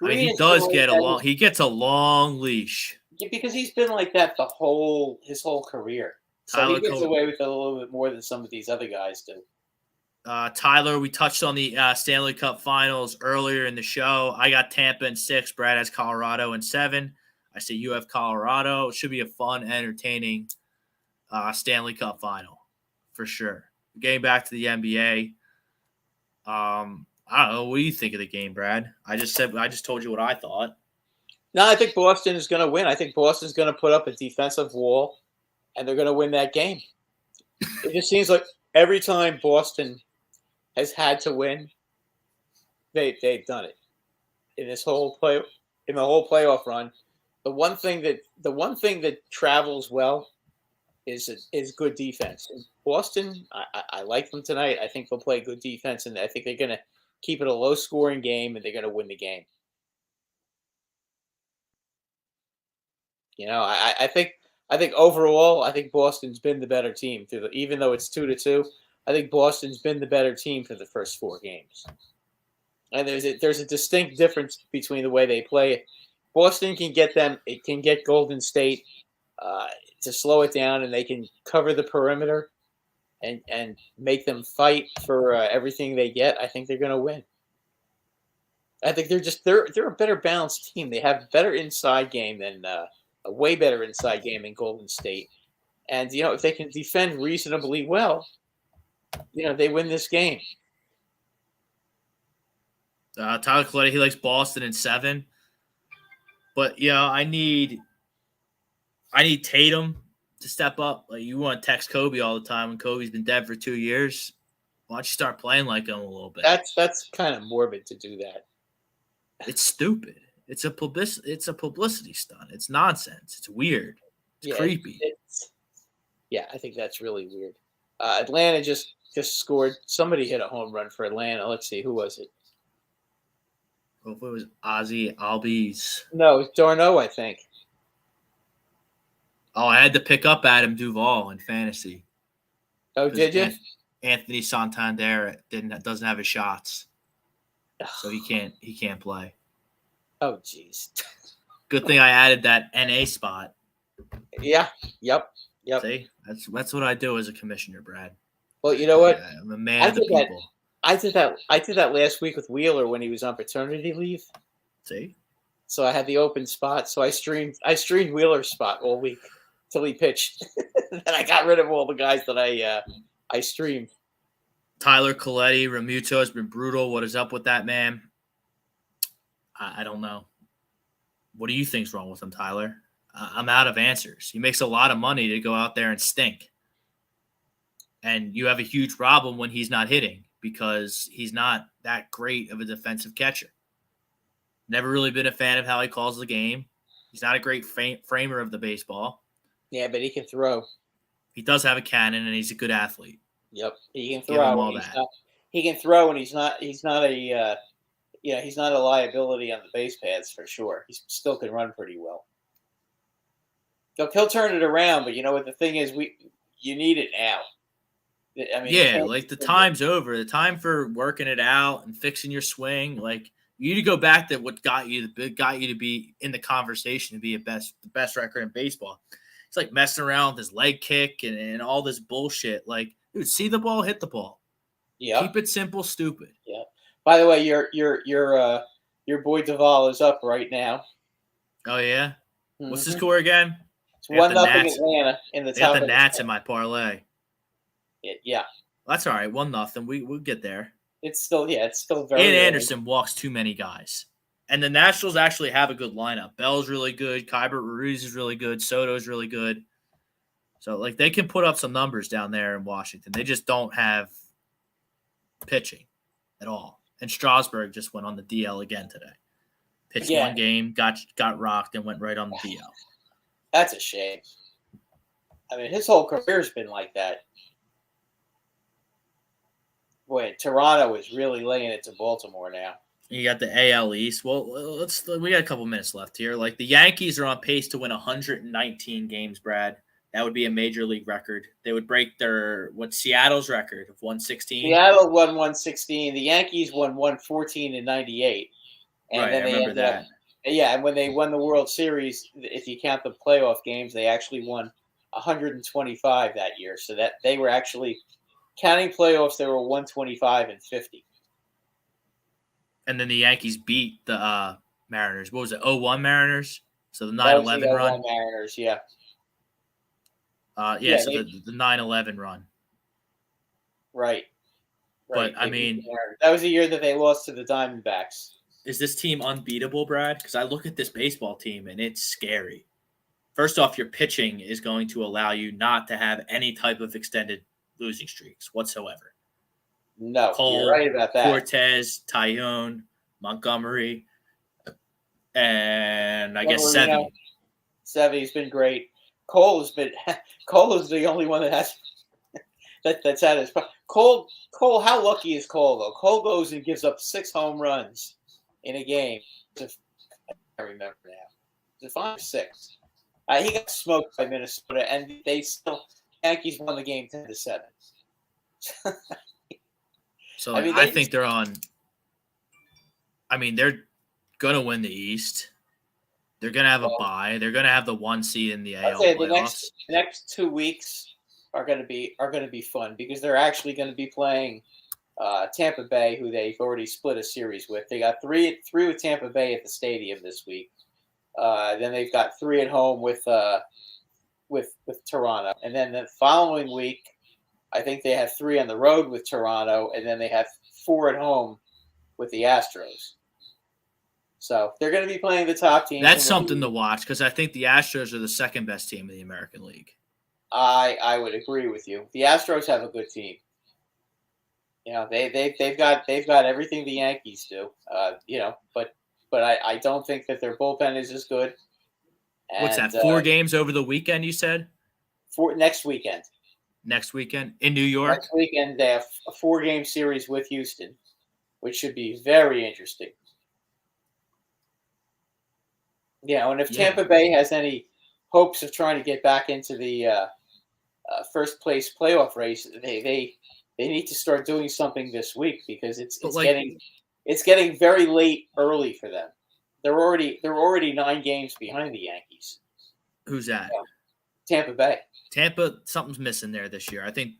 He does get he gets a long leash.
Because he's been like that his whole career. So he gets away with it a little bit more than some of these other guys do.
Tyler, we touched on the Stanley Cup Finals earlier in the show. I got Tampa in 6. Brad has Colorado in 7. I say you have Colorado. It should be a fun, entertaining Stanley Cup final for sure. Getting back to the NBA, I don't know. What do you think of the game, Brad? I just told you what I thought.
No, I think Boston is going to win. I think Boston's going to put up a defensive wall, and they're going to win that game. It just seems like every time Boston has had to win, they've done it in the whole playoff run. The one thing that travels well is good defense. And Boston, I like them tonight. I think they'll play good defense, and I think they're going to keep it a low-scoring game, and they're going to win the game. I think overall, I think Boston's been the better team even though it's 2-2. I think Boston's been the better team for the first 4 games, and there's a distinct difference between the way they play. Boston can get Golden State to slow it down, and they can cover the perimeter and make them fight for everything they get. I think they're going to win. I think they're a better balanced team. They have better inside game than a way better inside game than Golden State. And if they can defend reasonably well, they win this game.
Tyler Coletti, he likes Boston in 7. But I need Tatum to step up. You want to text Kobe all the time when Kobe's been dead for 2 years. Why don't you start playing like him a little bit?
That's kind of morbid to do that.
It's stupid. It's a publicity stunt. It's nonsense. It's weird. It's creepy.
I think that's really weird. Atlanta just scored. Somebody hit a home run for Atlanta. Let's see, who was it?
Hopefully it was Ozzy Albies.
No, it was Darno, I think.
Oh, I had to pick up Adam Duvall in fantasy.
Oh, did you?
Anthony Santander doesn't have his shots, so he can't play.
Oh, jeez.
Good thing I added that NA spot.
Yeah. Yep.
See, that's what I do as a commissioner, Brad.
Well, you know what?
I'm a man of the people.
I did that last week with Wheeler when he was on paternity leave.
See,
so I had the open spot. So I streamed Wheeler's spot all week till he pitched. Then I got rid of all the guys that I streamed.
Tyler Coletti, Remuto has been brutal. What is up with that man? I don't know. What do you think's wrong with him, Tyler? I'm out of answers. He makes a lot of money to go out there and stink. And you have a huge problem when he's not hitting because he's not that great of a defensive catcher. Never really been a fan of how he calls the game. He's not a great framer of the baseball.
Yeah, but he can throw.
He does have a cannon, and he's a good athlete.
Yep, he can
Give him
throw.
all that.
He can throw, and he's not a he's not a liability on the base paths for sure. He still can run pretty well. He'll turn it around, but you know what the thing is, you need it now. I mean,
yeah, like the time's over. The time for working it out and fixing your swing, like you need to go back to what got you to be in the conversation to be the best record in baseball. It's like messing around with his leg kick and all this bullshit. Like, dude, see the ball, hit the ball.
Yeah.
Keep it simple, stupid.
Yeah. By the way, your boy Duvall is up right now.
Oh yeah. Mm-hmm. What's the score again?
It's 1-0 Atlanta in the top.
I got the Nats in my parlay.
Yeah.
That's all right. 1-0. We'll get there.
It's still very.
Ian Anderson walks too many guys. And the Nationals actually have a good lineup. Bell's really good. Kybert Ruiz is really good. Soto's really good. So, like, they can put up some numbers down there in Washington. They just don't have pitching at all. And Strasburg just went on the DL again today. Pitched one game, got rocked, and went right on the DL.
That's a shame. I mean, his whole career's been like that. Boy, Toronto is really laying it to Baltimore now.
You got the AL East. Well, we got a couple minutes left here. Like the Yankees are on pace to win 119 games, Brad. That would be a major league record. They would break Seattle's record of 116.
Seattle won 116. The Yankees won 114 in 98. And
right,
then they
I remember that.
And when they won the World Series, if you count the playoff games, they actually won 125 that year. So that they were actually counting playoffs, they were 125 and 50.
And then the Yankees beat the Mariners. What was it, 0-1 Mariners? So the 9-11 run?
Mariners, yeah.
So the 9-11 run.
Right.
But, I mean,
that was the year that they lost to the Diamondbacks.
Is this team unbeatable, Brad? Because I look at this baseball team, and it's scary. First off, your pitching is going to allow you not to have any type of extended losing streaks whatsoever.
No,
Cole,
you're right about that.
Cortez, Tyone, Montgomery, and I guess Sevy.
Sevy's been great. Cole is the only one that has that's had his Cole. How lucky is Cole though? Cole goes and gives up 6 home runs in a game. I remember now. It's 5 or 6. He got smoked by Minnesota, and Yankees won the game 10-7.
So I think they're on. I mean, they're gonna win the East. They're gonna have a bye. They're gonna have the 1 seed in the AL playoffs.
The next 2 weeks are gonna be fun because they're actually gonna be playing Tampa Bay, who they've already split a series with. They got three with Tampa Bay at the stadium this week. Then they've got 3 at home with Toronto, and then the following week, I think they have 3 on the road with Toronto, and then they have 4 at home with the Astros. So they're going to be playing the top teams.
That's something to watch because I think the Astros are the second best team in the American League.
I would agree with you. The Astros have a good team. You know, they've got everything the Yankees do. But I don't think that their bullpen is as good. And,
what's that? 4 games over the weekend? You said?
4 next weekend.
Next weekend in New York?
Next weekend, they have a 4-game series with Houston, which should be very interesting. And if Tampa Bay has any hopes of trying to get back into the first place playoff race, they need to start doing something this week because it's getting very late early for them. They're already 9 games behind the Yankees.
Who's that?
Tampa Bay.
Tampa, something's missing there this year. I think.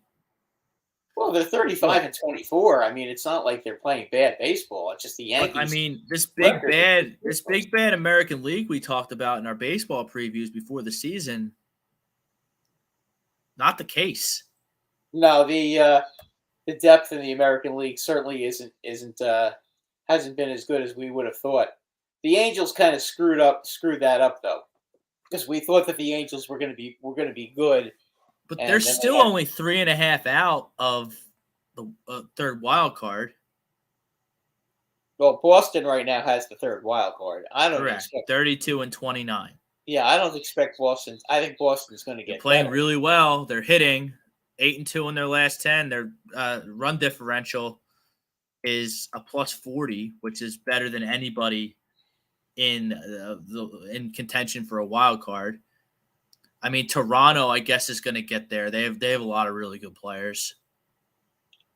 Well, they're 35-24. I mean, it's not like they're playing bad baseball. It's just the Yankees.
But, I mean, this big bad American League we talked about in our baseball previews before the season, not the case.
No, the depth in the American League certainly hasn't been as good as we would have thought. The Angels kind of screwed that up though, because we thought that the Angels were going to be good.
But they're still only 3.5 out of the third wild card.
Well, Boston right now has the third wild card. I don't expect
32-29.
Yeah, I don't expect Boston. I think Boston's going to get
playing
better.
really well. They're hitting 8-2 in their last 10. Their run differential is a +40, which is better than anybody in contention for a wild card. I mean, Toronto, I guess, is going to get there. They have a lot of really good players.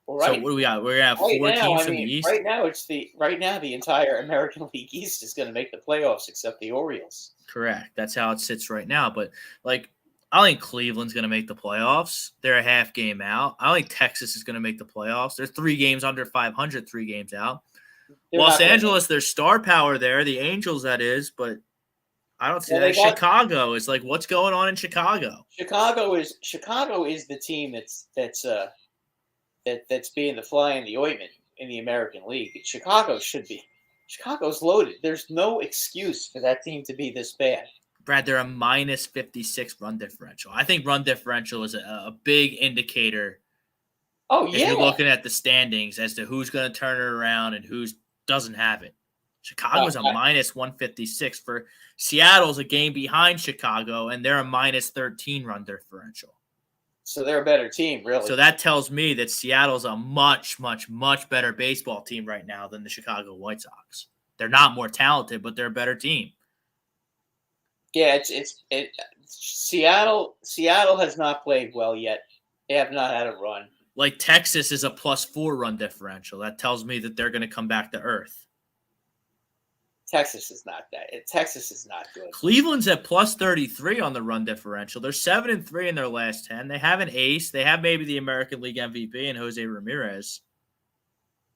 Well, right.
So what do we got? We're gonna have 4 teams from the East.
Right now the entire American League East is going to make the playoffs except the Orioles.
Correct. That's how it sits right now. But I think Cleveland's going to make the playoffs. They're a half game out. I think Texas is going to make the playoffs. They're 3 games under 500, 3 games out. Los Angeles, there's star power there. The Angels, that is, but I don't see that. Chicago is what's going on in Chicago?
Chicago is the team that's being the fly in the ointment in the American League. Chicago's loaded. There's no excuse for that team to be this bad.
Brad, they're a -56 run differential. I think run differential is a big indicator.
Oh, yeah.
If you're looking at the standings as to who's going to turn it around and who doesn't have it. Chicago's a -156. For Seattle's a game behind Chicago, and they're a -13 run differential.
So they're a better team, really.
So that tells me that Seattle's a much, much, much better baseball team right now than the Chicago White Sox. They're not more talented, but they're a better team.
Yeah, Seattle has not played well yet. They have not had a run.
Texas is a +4 run differential. That tells me that they're going to come back to earth.
Texas is not good.
Cleveland's at +33 on the run differential. They're 7-3 in their last 10. They have an ace. They have maybe the American League MVP and Jose Ramirez.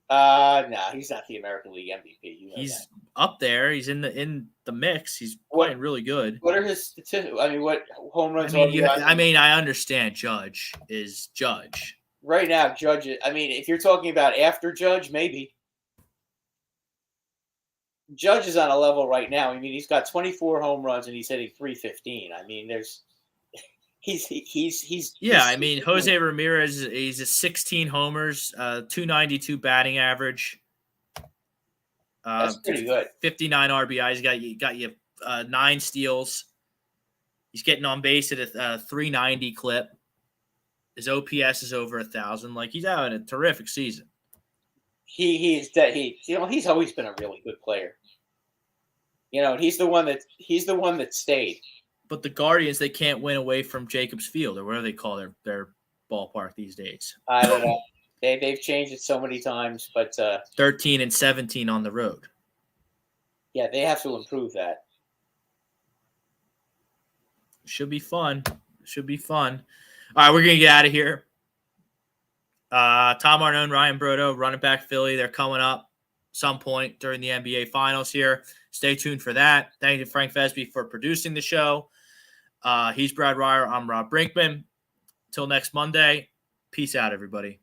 No, he's not the American League MVP.
He's up there. He's in the mix. He's playing really good.
What are his statistics? I mean, what home runs?
I understand Judge is Judge.
Right now, Judge. I mean, if you're talking about after Judge, maybe. Judge is on a level right now. I mean, he's got 24 home runs and he's hitting .315. I mean,
Jose Ramirez, he's a 16 homers, .292 batting average.
That's pretty good.
59 RBIs. Got you 9 steals. He's getting on base at a 390 clip. His OPS is over 1,000. He's having a terrific season.
He's always been a really good player. He's the one that stayed.
But the Guardians, they can't win away from Jacobs Field or whatever they call their ballpark these days.
I don't know. They've changed it so many times, but
13-17 on the road.
Yeah, they have to improve that.
Should be fun. All right, we're gonna get out of here. Tom Arnone, Ryan Brodo, running back Philly. They're coming up some point during the NBA Finals here. Stay tuned for that. Thank you to Frank Vesby for producing the show. He's Brad Ryer. I'm Rob Brinkman. Till next Monday. Peace out, everybody.